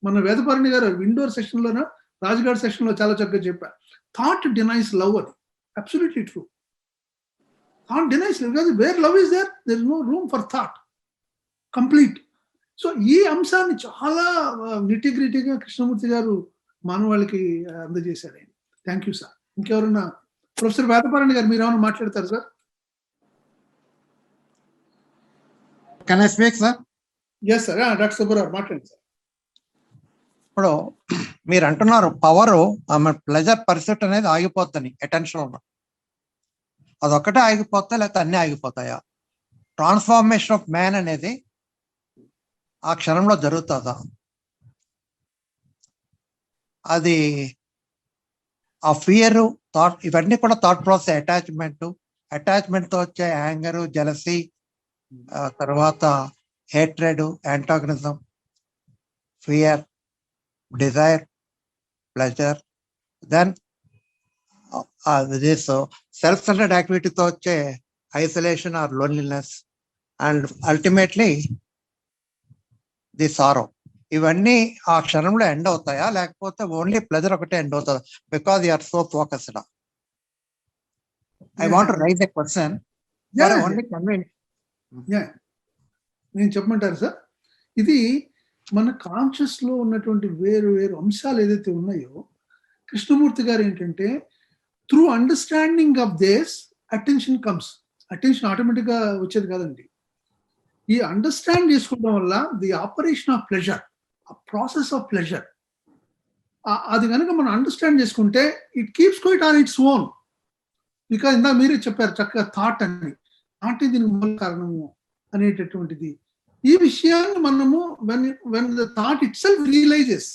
మన వేదపారణి గారు ఇండోర్ సెషన్ లోన రాజుగారి సెషన్ లో చాలా చక్కగా చెప్పారు, థాట్ డినైస్ లవ్ అని. Absolutely true. Thought denies love, because where love is there is no room for thought. Complete. So ఈ అంశాన్ని చాలా నిటిగ్రిటీగా కృష్ణమూర్తి గారు మానవాళికి అందజేశారు ఆయన. Thank you sir. ఇంకెవరన్నా? ప్రొఫెసర్ వేదపారణి గారు మీరు ఏమైనా మాట్లాడతారు sir? Can I speak sir? Yes sir. Doctor Subbarao మాట్లాడండి సార్. ఇప్పుడు మీరు అంటున్నారు పవర్ ప్లెజర్ పర్సెప్ట్ అనేది ఆగిపోతుంది అటెన్షన్ లో. అదొక్కటే ఆగిపోతా లేకపోతే అన్నీ ఆగిపోతాయా? ట్రాన్స్ఫార్మేషన్ ఆఫ్ మ్యాన్ అనేది ఆ క్షణంలో జరుగుతుందా? అది ఆ ఫియర్, థాట్, ఇవన్నీ కూడా థాట్ ప్రాసెస్. అటాచ్మెంట్ తో వచ్చే యాంగర్, జెలసీ, తర్వాత hatred, antagonism, fear, desire, pleasure, then self centred యాక్టివిటీతో వచ్చే isolation or loneliness, and ultimately the sorrow. ఇవన్నీ ఆ క్షణంలో ఎండ్ అవుతాయా, లేకపోతే ఓన్లీ ప్లెజర్ ఒకటే ఎండ్ అవుతుందా? Because you are so focused. I want to raise a question. Only convince. నేను చెప్పమంటారు సార్, ఇది మన కాన్షియస్ లో ఉన్నటువంటి వేరు వేరు అంశాలు ఏదైతే ఉన్నాయో, కృష్ణమూర్తి గారు ఏంటంటే through understanding of this attention comes. Attention automatic గా వచ్చేది కాదండి. ఈ అండర్స్టాండ్ చేసుకోవడం వల్ల ది ఆపరేషన్ ఆఫ్ ప్లెజర్, ఆ ప్రాసెస్ ఆఫ్ ప్లెజర్, అది కనుక మనం అండర్స్టాండ్ చేసుకుంటే it keeps quiet on its own. Because ఇందా మీరే చెప్పారు చక్కగా థాట్ అని. థాట్ దీనికి మూల కారణము అనేటటువంటిది. ఈ విషయాన్ని మనము when the thought itself realizes,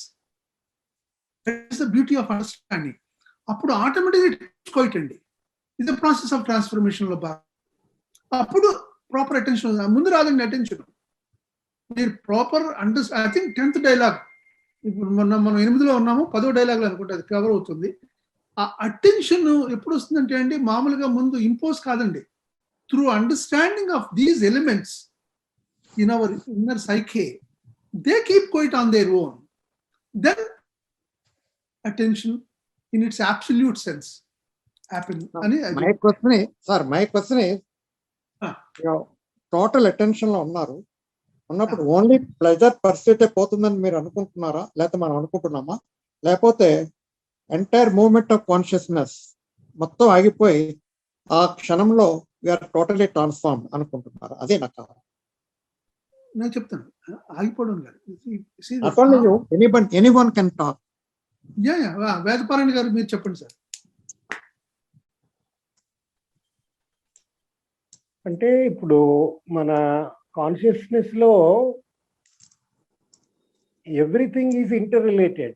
that is the beauty of understanding. అప్పుడు ఆటోమేటిక్గా క్వైట్ అండి. ఇది ప్రాసెస్ ఆఫ్ ట్రాన్స్ఫర్మేషన్ లో భాగం. అప్పుడు ప్రాపర్ అటెన్షన్ ముందు రాదండి. అటెన్షన్ మీరు proper I think 10th dialogue, ఇప్పుడు మనం 8లో ఉన్నాము, 10వ డైలాగ్ అనుకుంటే అది కవర్ అవుతుంది. ఆ అటెన్షన్ ఎప్పుడు వస్తుందంటే అండి, మామూలుగా ముందు ఇంపోజ్ కాదండి. Through understanding of these elements in our inner psyche, they keep quiet on their own. Then attention in its absolute sense happen. My question is, total attention లో ఉన్నప్పుడు ఓన్లీ ప్లెజర్ పర్సెట్ పోతుందని మీరు అనుకుంటున్నారా, లేకపోతే మనం అనుకుంటున్నామా? లేకపోతే entire movement of consciousness మొత్తం ఆగిపోయి ఆ క్షణంలో వీఆర్ టోటలీ ట్రాన్స్ఫార్మ్ అనుకుంటున్నారా? అదే నాకు కావాలి. నేను చెప్తాను, ఆగిపోవడం కాదు. Anyone can talk. వేదపారణి గారు మీరు చెప్పండి సార్. అంటే ఇప్పుడు మన కాన్షియస్నెస్ లో ఎవ్రీథింగ్ ఈజ్ ఇంటర్ రిలేటెడ్.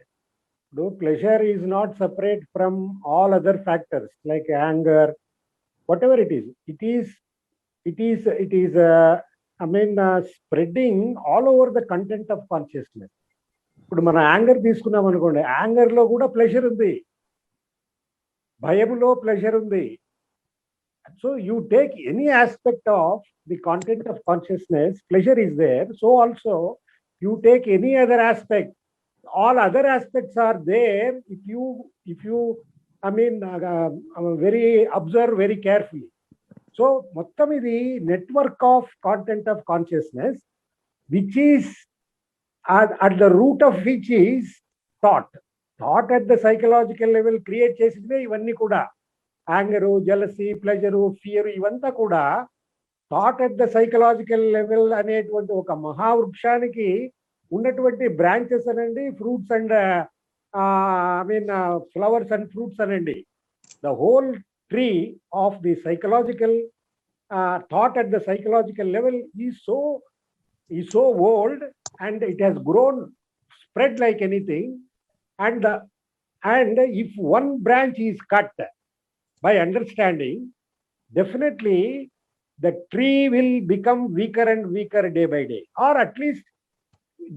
ఇప్పుడు pleasure is not separate from all other factors like anger, what ever it is. It is spreading all over the content of consciousness. ఇప్పుడు మన యాంగర్ తీసుకున్నాం అనుకోండి, యాంగర్ లో కూడా ప్లెజర్ ఉంది, భయములో ప్లెజర్ ఉంది. So you take any aspect of the content of consciousness, pleasure is there. So also you take any other aspect, all other aspects are there if you very observe very carefully. So మొత్తం ఇది network of content of consciousness, which is at the root of which is thought. Thought at the psychological level create చేసినవే ఇవన్నీ కూడా. Anger, jealousy, pleasure, fear, ఇవంతా కూడా thought at the psychological level అనేటువంటి ఒక మహావృక్షానికి ఉన్నటువంటి బ్రాంచెస్ అనండి, fruits and I mean flowers and fruits అనండి. The whole tree of the psychological thought at the psychological level is so old, and it has grown, spread like anything. And if one branch is cut by understanding, definitely the tree will become weaker and weaker day by day, or at least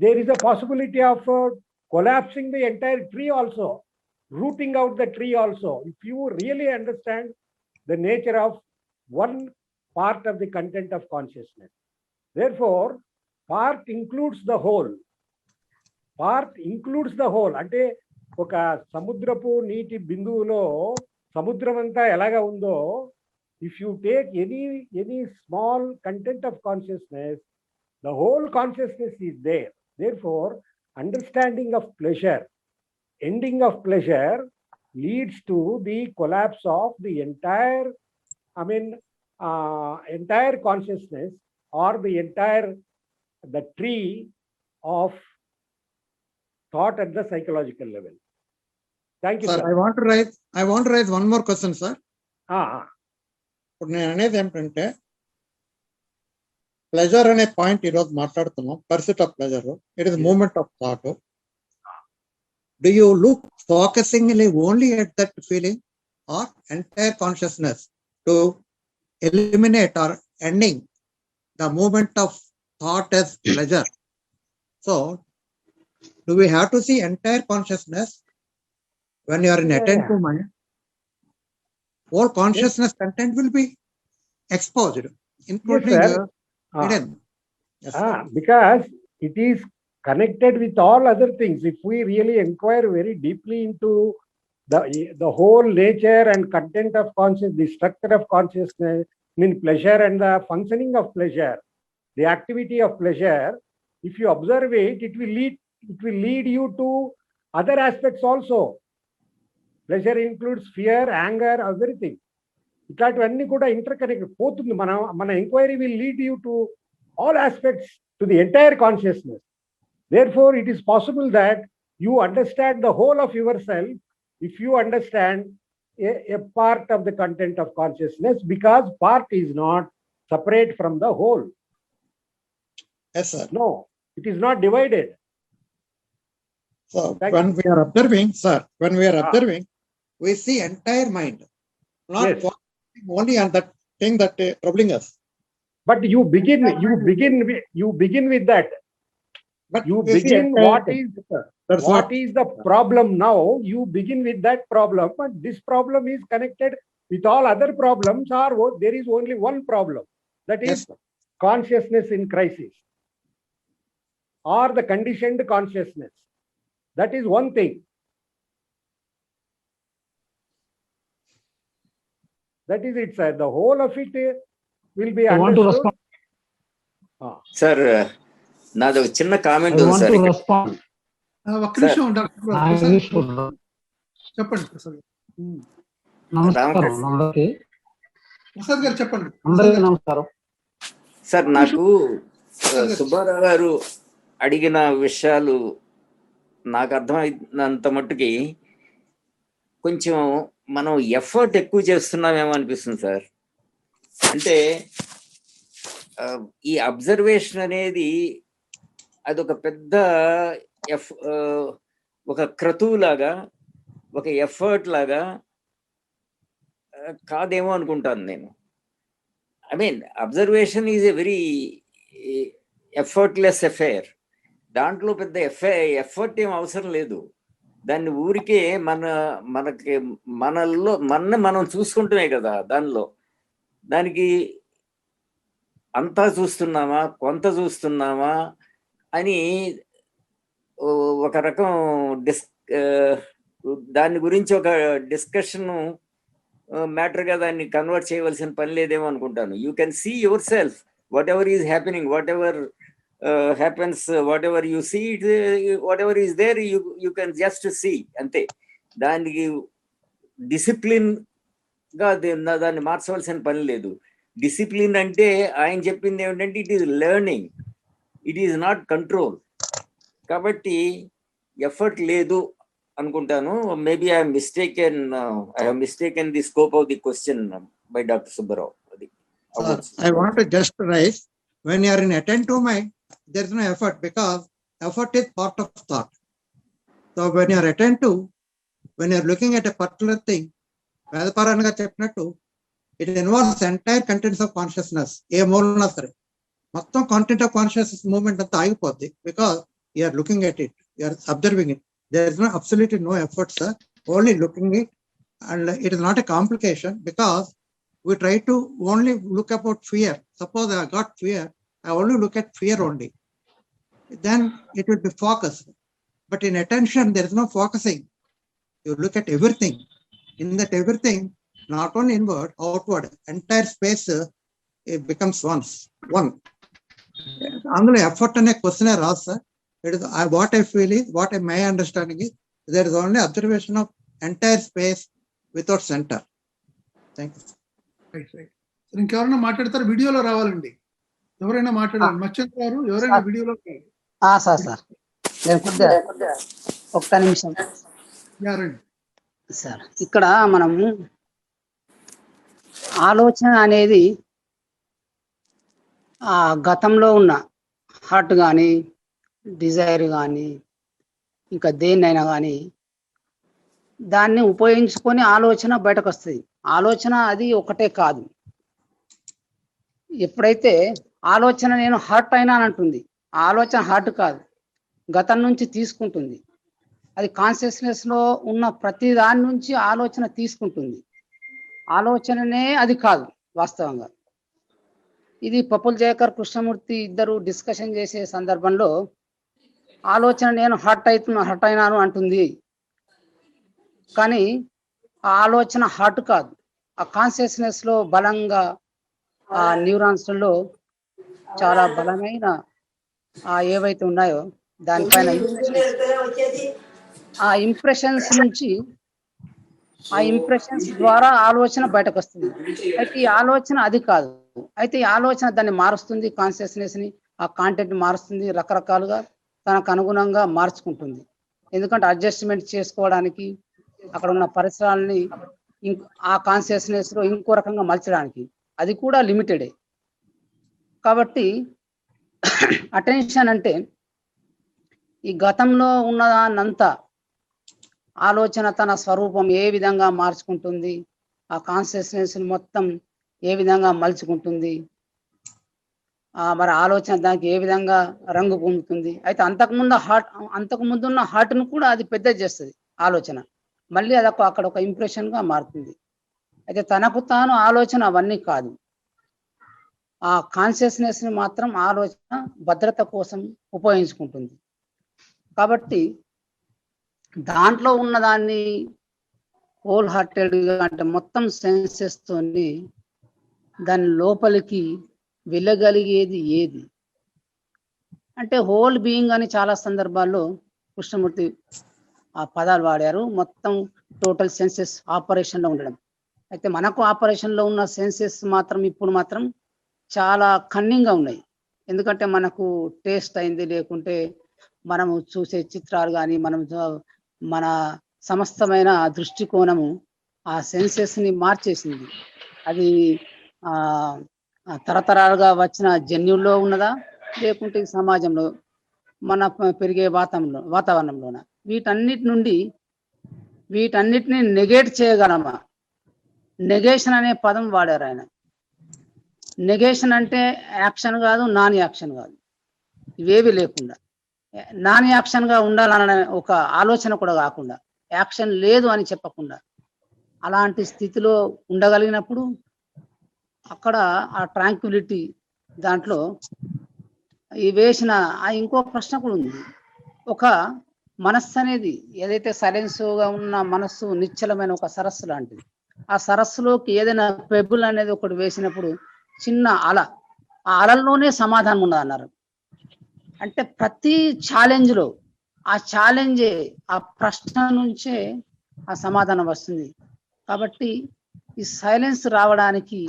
there is a possibility of collapsing the entire tree also, rooting out the tree also, if you really understand the nature of one part of the content of consciousness. Therefore, part includes the whole. Part includes the whole. అంటే ఒక సముద్రపు నీటి బిందువులో సముద్రం అంతా ఎలాగా ఉందో, if you take any small content of consciousness, the whole consciousness is there. Therefore, understanding of pleasure, ending of pleasure leads to the collapse of the entire, entire consciousness, or the tree of thought at the psychological level. Thank you, Sir, sir. I want to raise one more question, sir. ఇప్పుడు నేను అనేది ఏంటంటే, pleasure అనే point ఈరోజు మాట్లాడుతున్నాం. Pursuit of pleasure, it is moment of thought. Do you look focusingly only at that feeling, or entire consciousness to eliminate or ending the movement of thought as pleasure? So, do we have to see entire consciousness when you are in attentive mind? All consciousness content will be exposed, including Yes, sir. hidden. Yes, sir. Because it is connected with all other things. If we really inquire very deeply into the whole nature and content of consciousness, the structure of consciousness, pleasure and the functioning of pleasure, the activity of pleasure, if you observe it, it will lead you to other aspects also. Pleasure includes fear, anger, everything. ఇట్లాంటివన్నీ కూడా interconnect పోతుంది. మన enquiry will lead you to all aspects, to the entire consciousness. Therefore, it is possible that you understand the whole of yourself if you understand a part of the content of consciousness, because part is not separate from the whole. Yes, sir. No, it is not divided. So Thank when we are observing, sir, observing, we see entire mind, not Yes. focusing only on that thing that troubling us. But you begin with that. But You we see begin entire thing. That's what is the problem now. You begin with that problem, but this problem is connected with all other problems, or there is only one problem, that is Yes, sir. consciousness in crisis, or the conditioned consciousness. That is one thing. That is it, sir. The whole of it will be I want to understood. respond. Sir నాది ఒక చిన్న I comment ఉంది want sir to ఇక్కడ. respond. ఒక్క నిమిషం doctor I Prasad wish to- చెప్పండి ప్రసాద్ గారు. నమస్కారం అందరికి. ప్రసాద్ గారు చెప్పండి. అందరికీ నమస్కారం. సార్ నాకు సుబ్బారావు గారు అడిగిన విషయాలు నాకు అర్థమైనంత మట్టుకి కొంచెం మనం ఎఫర్ట్ ఎక్కువ చేస్తున్నామేమో అనిపిస్తుంది సార్. అంటే ఈ అబ్జర్వేషన్ అనేది అదొక పెద్ద ఒక క్రతువులాగా, ఒక ఎఫర్ట్ లాగా కాదేమో అనుకుంటాను నేను. I mean observation is a very effortless affair. దాంట్లో పెద్ద ఎఫర్ట్ ఏం అవసరం లేదు. దాన్ని ఊరికే మనలో మనం చూసుకుంటున్నాయి కదా. దానికి అంతా చూస్తున్నామా, కొంత చూస్తున్నామా అని ఒక రకం దాని గురించి ఒక డిస్కషన్ మ్యాటర్గా దాన్ని కన్వర్ట్ చేయవలసిన పని లేదేమో అనుకుంటాను. You can see yourself, whatever is happening, whatever happens, whatever you see, whatever is there, you can just see, అంతే. దానికి డిసిప్లిన్ గా దాన్ని మార్చవలసిన పని లేదు. డిసిప్లిన్ అంటే ఆయన చెప్పింది ఏమిటంటే it is learning, it is not control. కాబట్టి ఎఫర్ట్ లేదు అనుకుంటాను. Maybe I have mistaken the scope of the question by doctor Subbarao. అది I want to just raise, when you are in attentive mind, there is no effort, because effort is part of thought. So when you are attentive, when you are looking at a particular thing, Vedaparanga చెప్పినట్టు, it involves entire contents of consciousness. ఏ మూలన సరే మొత్తం content of consciousness movement అంతా ఆగిపోద్ది, because you are looking at it, you are observing it. There is no absolutely no effort, sir, only looking it. And it is not a complication, because we try to only look about fear. Suppose I got fear, I only look at fear only. Then it will be focused. But in attention, there is no focusing. You look at everything. In that everything, not only inward, outward, entire space, it becomes one. అందులో effort అనే question రాదు sir. It is what I feel is, what I my understanding is, there is only observation of entire space without centre. Thank you. ఇంకెవరైనా మాట్లాడతారు? వీడియోలో రావాలండి, ఎవరైనా మాట్లాడాలి. మచ్చంద్ర గారు ఎవరైనా వీడియోలో సార్ నేను కొద్దిగా ఒక్క నిమిషం సార్. ఇక్కడ మనము ఆలోచన అనేది ఆ గతంలో ఉన్న హార్ట్ కానీ డిజైర్ కానీ ఇంకా దేన్నైనా కానీ దాన్ని ఉపయోగించుకొని ఆలోచన బయటకు వస్తుంది. ఆలోచన అది ఒకటే కాదు. ఎప్పుడైతే ఆలోచన నేను హర్ట్ అయినా అని అంటుంది, ఆలోచన హార్ట్ కాదు, గతం నుంచి తీసుకుంటుంది. అది కాన్షియస్నెస్లో ఉన్న ప్రతి దాని నుంచి ఆలోచన తీసుకుంటుంది. ఆలోచననే అది కాదు వాస్తవంగా. ఇది పప్పుల్ జయకర్ కృష్ణమూర్తి ఇద్దరు డిస్కషన్ చేసే సందర్భంలో ఆలోచన నేను హర్ట్ అయినాను అంటుంది, కానీ ఆ ఆలోచన హార్ట్ కాదు. ఆ కాన్షియస్నెస్లో బలంగా ఆ న్యూరాన్స్లో చాలా బలమైన ఏవైతే ఉన్నాయో దానిపైన ఆ ఇంప్రెషన్స్ నుంచి ఆ ఇంప్రెషన్స్ ద్వారా ఆలోచన బయటకు వస్తుంది. అయితే ఈ ఆలోచన అది కాదు. అయితే ఈ ఆలోచన దాన్ని మారుస్తుంది, కాన్షియస్నెస్ని, ఆ కాంటెంట్ మారుస్తుంది, రకరకాలుగా తనకు అనుగుణంగా మార్చుకుంటుంది. ఎందుకంటే అడ్జస్ట్మెంట్ చేసుకోవడానికి, అక్కడ ఉన్న పరిసరాలని ఆ కాన్షియస్నెస్లో ఇంకో రకంగా మలచడానికి అది కూడా లిమిటెడే. కాబట్టి అటెన్షన్ అంటే ఈ గతంలో ఉన్నదాన్నంతా ఆలోచన తన స్వరూపం ఏ విధంగా మార్చుకుంటుంది, ఆ కాన్షియస్నెస్ మొత్తం ఏ విధంగా మలుచుకుంటుంది, మరి ఆలోచన దానికి ఏ విధంగా రంగు పొందుతుంది. అయితే అంతకుముందు ఉన్న హార్ట్ను కూడా అది పెద్ద చేస్తుంది ఆలోచన. మళ్ళీ అది అక్కడ ఒక ఇంప్రెషన్గా మారుతుంది. అయితే తనకు తాను ఆలోచన అవన్నీ కాదు. ఆ కాన్షియస్నెస్ని మాత్రం ఆలోచన భద్రత కోసం ఉపయోగించుకుంటుంది. కాబట్టి దాంట్లో ఉన్నదాన్ని హోల్ హార్టెడ్గా అంటే మొత్తం సెన్సెస్తోని దాని లోపలికి వెళ్ళగలిగేది ఏది అంటే హోల్ బీయింగ్ అని చాలా సందర్భాల్లో కృష్ణమూర్తి ఆ పదాలు వాడారు. మొత్తం టోటల్ సెన్సెస్ ఆపరేషన్లో ఉండడం. అయితే మనకు ఆపరేషన్లో ఉన్న సెన్సెస్ మాత్రం ఇప్పుడు మాత్రం చాలా కన్నింగ్గా ఉన్నాయి. ఎందుకంటే మనకు టేస్ట్ అయింది, లేకుంటే మనము చూసే చిత్రాలు కానీ మన సమస్తమైన దృష్టికోణము ఆ సెన్సెస్ని మార్చేసింది. అది తరతరాలుగా వచ్చిన జన్యుల్లో ఉన్నదా, లేకుంటే సమాజంలో మన పెరిగే వాతావరణంలోన వీటన్నిటిని నెగేట్ చేయగలమా? నెగేషన్ అనే పదం వాడారు ఆయన. నెగేషన్ అంటే యాక్షన్ కాదు, నాన్ యాక్షన్ కాదు, ఇవేవి లేకుండా నాన్ యాక్షన్గా ఉండాలన్న ఒక ఆలోచన కూడా కాకుండా, యాక్షన్ లేదు అని చెప్పకుండా అలాంటి స్థితిలో ఉండగలిగినప్పుడు అక్కడ ఆ ట్రాంక్విలిటీ దాంట్లో ఈ వేసిన ఇంకో ప్రశ్న కూడా ఉంది. ఒక మనస్సు అనేది ఏదైతే సైలెన్స్గా ఉన్న మనస్సు నిశ్చలమైన ఒక సరస్సు లాంటిది. ఆ సరస్సులోకి ఏదైనా పెబుల్ అనేది ఒకటి వేసినప్పుడు చిన్న అల, ఆ అలల్లోనే సమాధానం ఉన్నది అన్నారు. అంటే ప్రతి ఛాలెంజ్లో ఆ ఛాలెంజే, ఆ ప్రశ్న నుంచే ఆ సమాధానం వస్తుంది. కాబట్టి ఈ సైలెన్స్ రావడానికి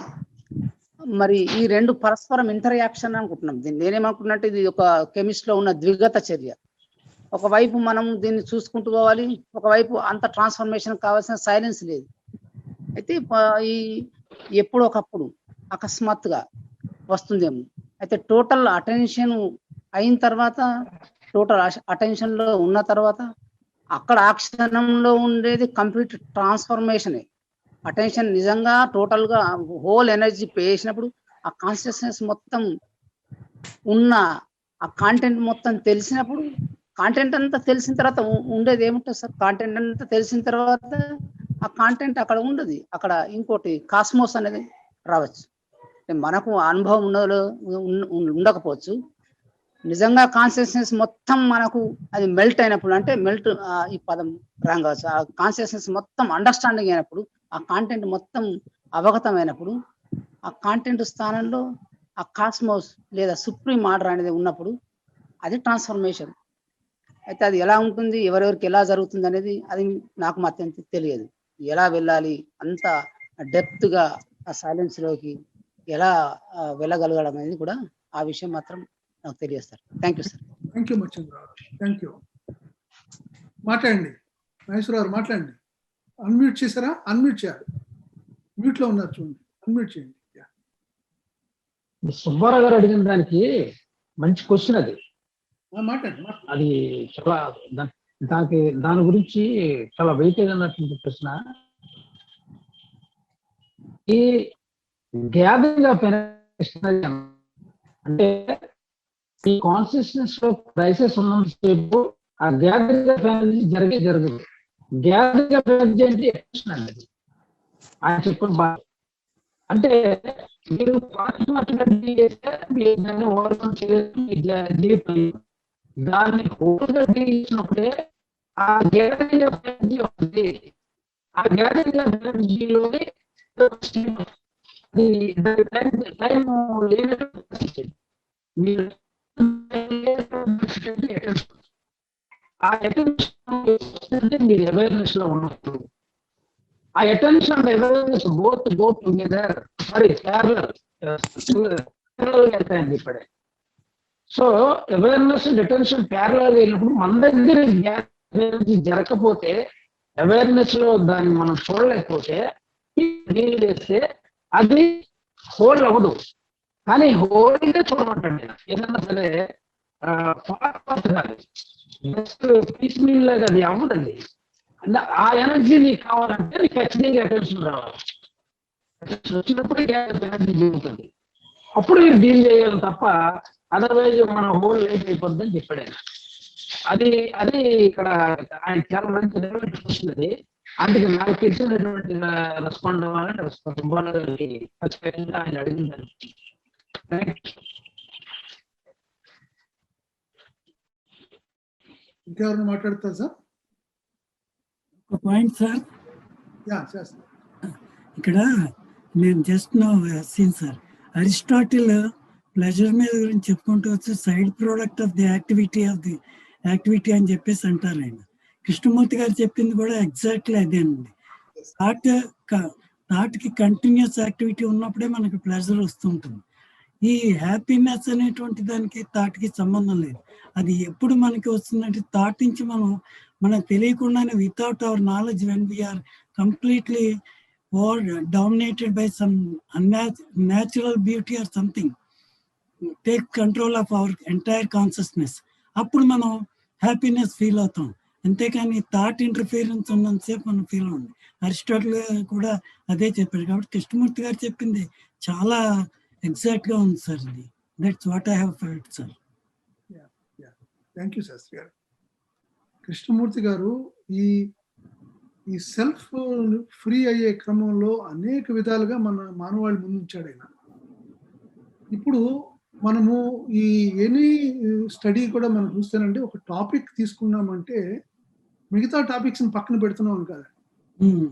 మరి ఈ రెండు పరస్పరం ఇంటర్యాక్షన్ అనుకుంటున్నాం. దీన్ని నేనేమనుకుంటున్నట్టు ఇది ఒక కెమిస్ట్ లో ఉన్న ద్విగత చర్య. ఒకవైపు మనం దీన్ని చూసుకుంటూ పోవాలి, ఒకవైపు అంత ట్రాన్స్ఫర్మేషన్ కావాల్సిన సైలెన్స్ లేదు. అయితే ఈ ఎప్పుడో ఒకప్పుడు అకస్మాత్తుగా వస్తుందేమో. అయితే టోటల్ అటెన్షన్ అయిన తర్వాత, టోటల్ అటెన్షన్ లో ఉన్న తర్వాత అక్కడ ఆ క్షణంలో ఉండేది కంప్లీట్ ట్రాన్స్ఫర్మేషనే. అటెన్షన్ నిజంగా టోటల్ గా హోల్ ఎనర్జీ వేసినప్పుడు ఆ కాన్షియస్నెస్ మొత్తం ఉన్న ఆ కాంటెంట్ మొత్తం తెలిసినప్పుడు, కాంటెంట్ అంతా తెలిసిన తర్వాత ఉండేది ఏముంటుంది సార్? కాంటెంట్ అంతా తెలిసిన తర్వాత ఆ కాంటెంట్ అక్కడ ఉండదు. అక్కడ ఇంకోటి కాస్మోస్ అనేది రావచ్చు. మనకు అనుభవం ఉండకపోవచ్చు. నిజంగా కాన్షియస్నెస్ మొత్తం మనకు అది మెల్ట్ అయినప్పుడు, అంటే మెల్ట్ ఈ పదం రాంగ్ కావచ్చు, ఆ కాన్షియస్నెస్ మొత్తం అండర్స్టాండింగ్ అయినప్పుడు, ఆ కాంటెంట్ మొత్తం అవగతమైనప్పుడు, ఆ కాంటెంట్ స్థానంలో ఆ కాస్మోస్ లేదా సుప్రీం ఆర్డర్ అనేది ఉన్నప్పుడు అది ట్రాన్స్ఫర్మేషన్. అయితే అది ఎలా ఉంటుంది, ఎవరెవరికి ఎలా జరుగుతుంది అనేది అది నాకు మాత్రం తెలియదు. ఎలా వెళ్ళాలి అంత డెప్త్ గా ఆ సైలెన్స్ లోకి ఎలా వెళ్ళగలగడం అనేది కూడా ఆ విషయం మాత్రం నాకు తెలియదు sir. Thank you sir. Thank you Machandrarao, thank you. మాట్లాడండి నాగేశ్వరరావు, మాట్లాడండి. అన్మ్యూట్ చేశారా? అన్మ్యూట్ చేయాలి. మ్యూట్ లో ఉన్నారు చూడండి, అన్మ్యూట్ చేయండి. సుబ్బారావు గారు అడిగిన దానికి మంచి క్వశ్చన్ అది. మాట్లాడండి. అది చాలా దాని గురించి చాలా వెయిటేజ్ అన్నటువంటి ప్రశ్న. ఈ గ్యాదరింగ్ ఆఫ్ ఎనర్జీ అంటే ఈ కాన్షియస్నెస్ లో క్రైసిస్ ఉన్నంతసేపు ఆ గ్యాదరింగ్ ఆఫ్ ఎనర్జీ జరగదు. గ్యాదరింగ్ ఆఫ్ ఎనర్జీ అంటే ఎక్స్ప్రెషన్ అనేది ఆయన చెప్పిన బాగా. అంటే మీరు డీల్ చేస్తే మీరు దాన్ని ఓవర్కమ్ చేయలేదు. దాన్ని హోల్గా డీల్ చేసినప్పుడే ఆ గ్యాదరింగ్ ఆఫ్ ఎనర్జీ వస్తుంది. ఆ గ్యాదరింగ్ ఆఫ్ ఎనర్జీలోని టైం లేనట్టు మీరు ఆ అటెన్షన్ మీరు అవేర్నెస్ లో ఉన్నప్పుడు, ఆ attention and awareness both go together, parallel వెళ్తాయని చెప్పాడు. So awareness and attention parallel వెళ్ళినప్పుడు మన దగ్గర ఎనర్జీ జరగకపోతే, అవేర్నెస్ లో దాన్ని మనం చూడలేకపోతే, డీల్ చేస్తే అది హోల్డ్ అవ్వదు. కానీ హోల్డ్ చూడమంటాడు. ఏదన్నా సరే పీస్ మీల్ లాగా అది అవ్వదండి. ఆ ఎనర్జీ నీకు కావాలంటే నీకు ఖచ్చితంగా అటెన్షన్ రావాలి. వచ్చినప్పుడు ఎనర్జీ జరుగుతుంది, అప్పుడు మీరు డీల్ చేయాలి తప్ప అదర్వైజ్ మన హోల్ లేట్ అయిపోద్దని చెప్పాడు ఆయన. అది ఇక్కడ ఆయన చాలా మంచి డెవలప్ చేస్తున్నది. అందుకే నాకు తెలిసినటువంటి రెస్పాండ్ అవ్వాలంటే ఖచ్చితంగా ఆయన అడిగిందని. ఇంకెవరైనా మాట్లాడతారు సార్? ఒక పాయింట్ సార్, ఇక్కడ నేను just no scene sir, Aristotle pleasure మీద గురించి చెప్పుకుంటూ వచ్చి side product of the activity అని చెప్పేసి అంటారు ఆయన. కృష్ణమూర్తి గారు చెప్పింది కూడా ఎగ్జాక్ట్లీ అదేనండి. థాట్కి కంటిన్యూస్ యాక్టివిటీ ఉన్నప్పుడే మనకి ప్లెజర్ వస్తుంటుంది. ఈ హ్యాపీనెస్ అనేటువంటి దానికి థాట్కి సంబంధం లేదు. అది ఎప్పుడు మనకి వస్తుందంటే థాట్ నుంచి మనకు తెలియకుండానే without our knowledge, when we're completely dominated by some natural beauty or something, take control of our entire consciousness, అప్పుడు మనం హ్యాపీనెస్ ఫీల్ అవుతాం. అంతేకాని థాట్ ఇంటర్ఫియరెన్స్ ఉన్నంతసేపు మనం ఫీల్ అవ్వండి. అరిస్టాటిల్ కూడా అదే చెప్పారు. కాబట్టి కృష్ణమూర్తి గారు చెప్పింది చాలా ఎగ్జాక్ట్ గా ఉంది సార్. ఇది that's what I have felt sir. Thank you Shastri గారు. కృష్ణమూర్తి గారు ఈ సెల్ఫ్ ఫ్రీ అయ్యే క్రమంలో అనేక విధాలుగా మన మానవాళి ముందుంచాడు ఆయన. ఇప్పుడు మనము ఈ ఎనీ స్టడీ కూడా మనం చూస్తేనంటే ఒక టాపిక్ తీసుకున్నామంటే మిగతా టాపిక్స్ పక్కన పెడుతున్నాం కదా.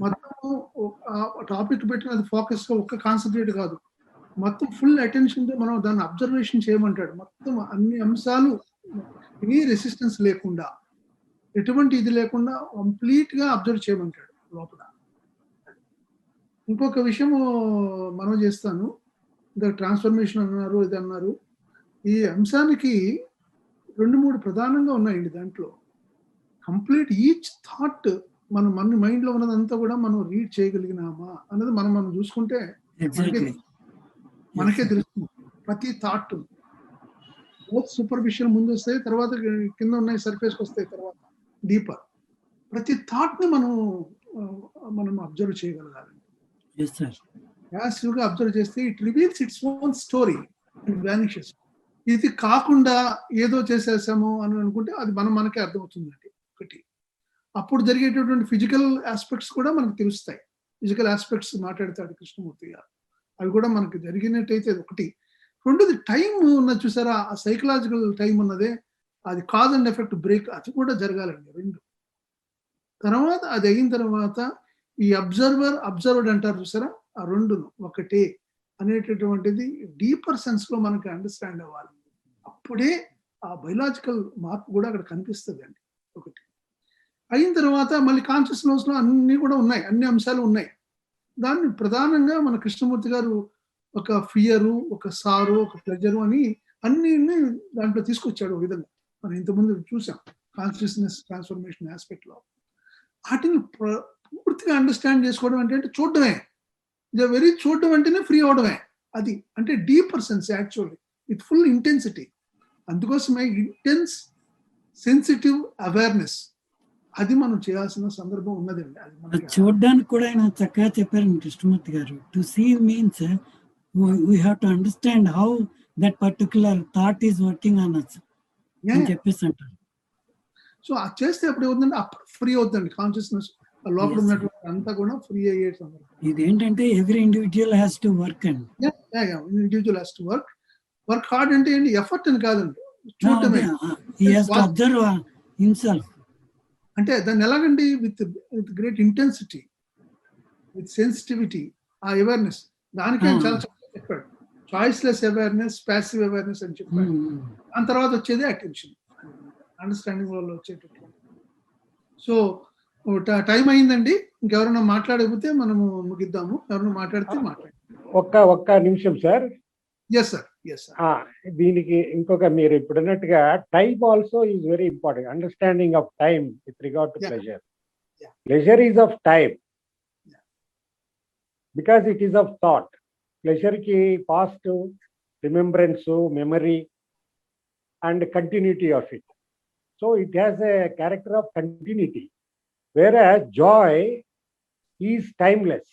మొత్తం టాపిక్ పెట్టిన అది ఫోకస్ గా ఒక్క కాన్సన్ట్రేట్ కాదు, మొత్తం ఫుల్ అటెన్షన్ తో మనం దాన్ని అబ్జర్వేషన్ చేయమంటాడు. మొత్తం అన్ని అంశాలు ఇవి రెసిస్టెన్స్ లేకుండా, ఎటువంటి ఇది లేకుండా కంప్లీట్ గా అబ్జర్వ్ చేయమంటాడు లోపల. ఇంకొక విషయం మనం చేస్తాను, ట్రాన్స్ఫర్మేషన్ అన్నారు, ఇది అన్నారు. ఈ అంశానికి 2-3 ప్రధానంగా ఉన్నాయండి దాంట్లో. కంప్లీట్ ఈచ్ థాట్ మన మైండ్లో ఉన్నదంతా కూడా మనం రీడ్ చేయగలిగినామా అన్నది మనం చూసుకుంటే ఎగ్జాక్ట్లీ మనకే తెలుస్తుంది. ప్రతి థాట్ సూపర్ఫిషియల్ ముందు వస్తాయి, తర్వాత కింద ఉన్నాయి, సర్ఫేస్కి వస్తాయి, తర్వాత డీపర్. ప్రతి థాట్ ని మనం అబ్జర్వ్ చేయగలగాలి. Yes sir. యాసివ్గా అబ్జర్వ్ చేస్తే it reveals its own story and vanishes. ఇది కాకుండా ఏదో చేసేసాము అని అనుకుంటే అది మనకే అర్థమవుతుందండి. ఒకటి, అప్పుడు జరిగేటటువంటి ఫిజికల్ ఆస్పెక్ట్స్ కూడా మనకు తెలుస్తాయి. ఫిజికల్ ఆస్పెక్ట్స్ మాట్లాడతాడు కృష్ణమూర్తి గారు, అవి కూడా మనకు జరిగినట్టయితే ఒకటి. రెండోది టైం ఉన్నది చూసారా, ఆ సైకలాజికల్ టైం ఉన్నదే, అది కాజ్ అండ్ ఎఫెక్ట్ బ్రేక్, అది కూడా జరగాలండి. రెండు తర్వాత అది అయిన తర్వాత ఈ అబ్జర్వర్డ్ అంటారు చూసారా, ఆ రెండును ఒకటే అనేటటువంటిది డీపర్ సెన్స్ లో మనకి అండర్స్టాండ్ అవ్వాలి. అప్పుడే ఆ బయలాజికల్ మార్పు కూడా అక్కడ కనిపిస్తుంది అండి. ఒకటి అయిన తర్వాత మళ్ళీ కాన్షియస్నెస్ లో అన్ని కూడా ఉన్నాయి, అన్ని అంశాలు ఉన్నాయి. దాన్ని ప్రధానంగా మన కృష్ణమూర్తి గారు ఒక ఫియరు, ఒక సారు, ఒక ప్లెజరు అని అన్ని దాంట్లో తీసుకొచ్చాడు. ఒక విధంగా మనం ఇంతకుముందు చూసాం కాన్షియస్నెస్ ట్రాన్స్ఫర్మేషన్ ఆస్పెక్ట్ లో. వాటిని పూర్తిగా అండర్స్టాండ్ చేసుకోవడం అంటే చూడడమే. చూడడం అంటేనే ఫ్రీ అవడమే. అది అంటే deeper sense actually with full intensity. అందుకోసమే ఇంటెన్స్ సెన్సిటివ్ అవేర్నెస్ అది మనం చేయాల్సిన సందర్భం ఉన్నదండి. అది చూడడానికి కూడా ఆయన చక్కగా చెప్పారండి కృష్ణమూర్తి గారు. To see means we have to understand how that particular thought is working on us అని చెప్పేసి అంటారు. సో అది చేస్తే అప్పుడు ఏమవుతుందంటే అప్పుడు ఫ్రీ అవుతుందండి కాన్షియస్నెస్. లోపల ఉన్నటువంటి అంతా కూడా ఫ్రీ అయ్యే సందర్భం. ఇదేంటంటే every individual has to work అండి. Individual has to work hard అంటే ఏంటి, ఎఫర్ట్ అని కాదండి, చూడటమే. He has to observe himself. అంటే దాన్ని ఎలాగండి, with great intensity, with sensitivity, ఆ అవేర్నెస్ దానికే చాలా చక్కగా చెప్పాడు. చాయిస్లెస్ అవేర్నెస్, ప్యాసివ్ అవేర్నెస్ అని చెప్పాడు. దాని తర్వాత వచ్చేది అటెన్షన్, అండర్స్టాండింగ్ వల్ల వచ్చేటట్టు. సో టైం అయిందండి. ఇంకెవరైనా మాట్లాడకపోతే మనము ముగిద్దాము. ఎవరైనా మాట్లాడితే మాట్లాడండి. ఒక్క నిమిషం sir. Yes sir, yes sir. దీనికి ఇంకొక మీరు ఇప్పుడు అన్నట్టుగా time also is very important. Understanding of time with regard to pleasure. Pleasure is of time because it is of thought. Pleasure కి past, remembrance, memory and continuity of it. So it has a character of continuity. Whereas joy is timeless.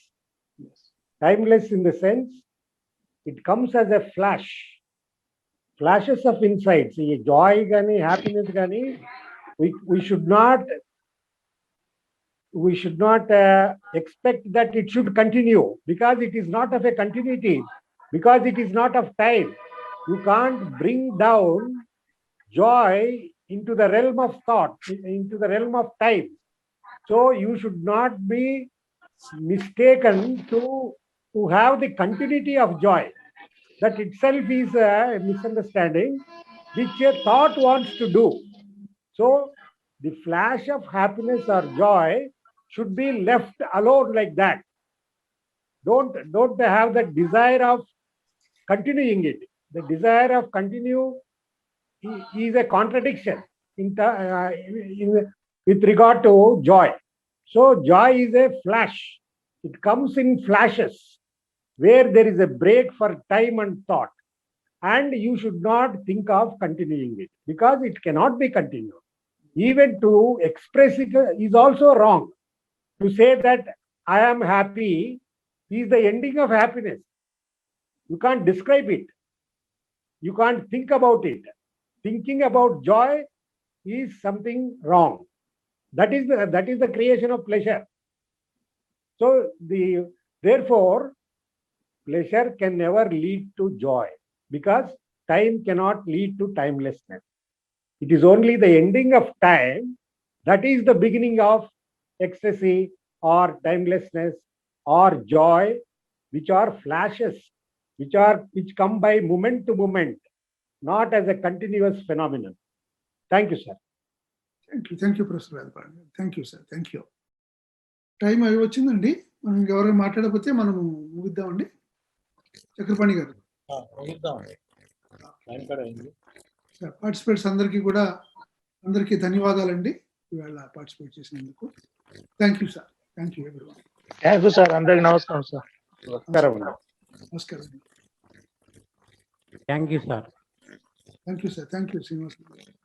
Timeless in the sense it comes as a flash, flashes of insights. Joy gani, happiness gani, we should not expect that it should continue, because it is not of a continuity, because it is not of time. You can't bring down joy into the realm of thought, into the realm of time. So you should not be mistaken to have the continuity of joy. That itself is a misunderstanding which a thought wants to do. So the flash of happiness or joy should be left alone like that. Don't have the desire of continuing it. The desire of continue is a contradiction with regard to joy. So joy is a flash. It comes in flashes where there is a break for time and thought. And you should not think of continuing it, because it cannot be continued. Even to express it is also wrong. To say that I am happy is the ending of happiness. You can't describe it. You can't think about it. Thinking about joy is something wrong. That is the creation of pleasure. So therefore pleasure can never lead to joy, because time cannot lead to timelessness. It is only the ending of time that is the beginning of ecstasy or timelessness or joy, which are flashes, which come by moment to moment, not as a continuous phenomenon. Thank you, sir. Thank you professor Vedapandi. Thank you sir, thank you. Time అవి వచ్చిందండి. మనం ఇంకెవరైనా మాట్లాడకపోతే మనము ముగిద్దామండి. చక్రపాణి గారు. Participates అందరికీ ధన్యవాదాలండి ఇవాళ పార్టిసిపేట్ చేసినందుకు. Thank you sir. Thank you everyone. Thank you sir. అందరికి నమస్కారం సార్. నమస్కారం. Thank you sir. Thank you sir. Thank you Srinivas.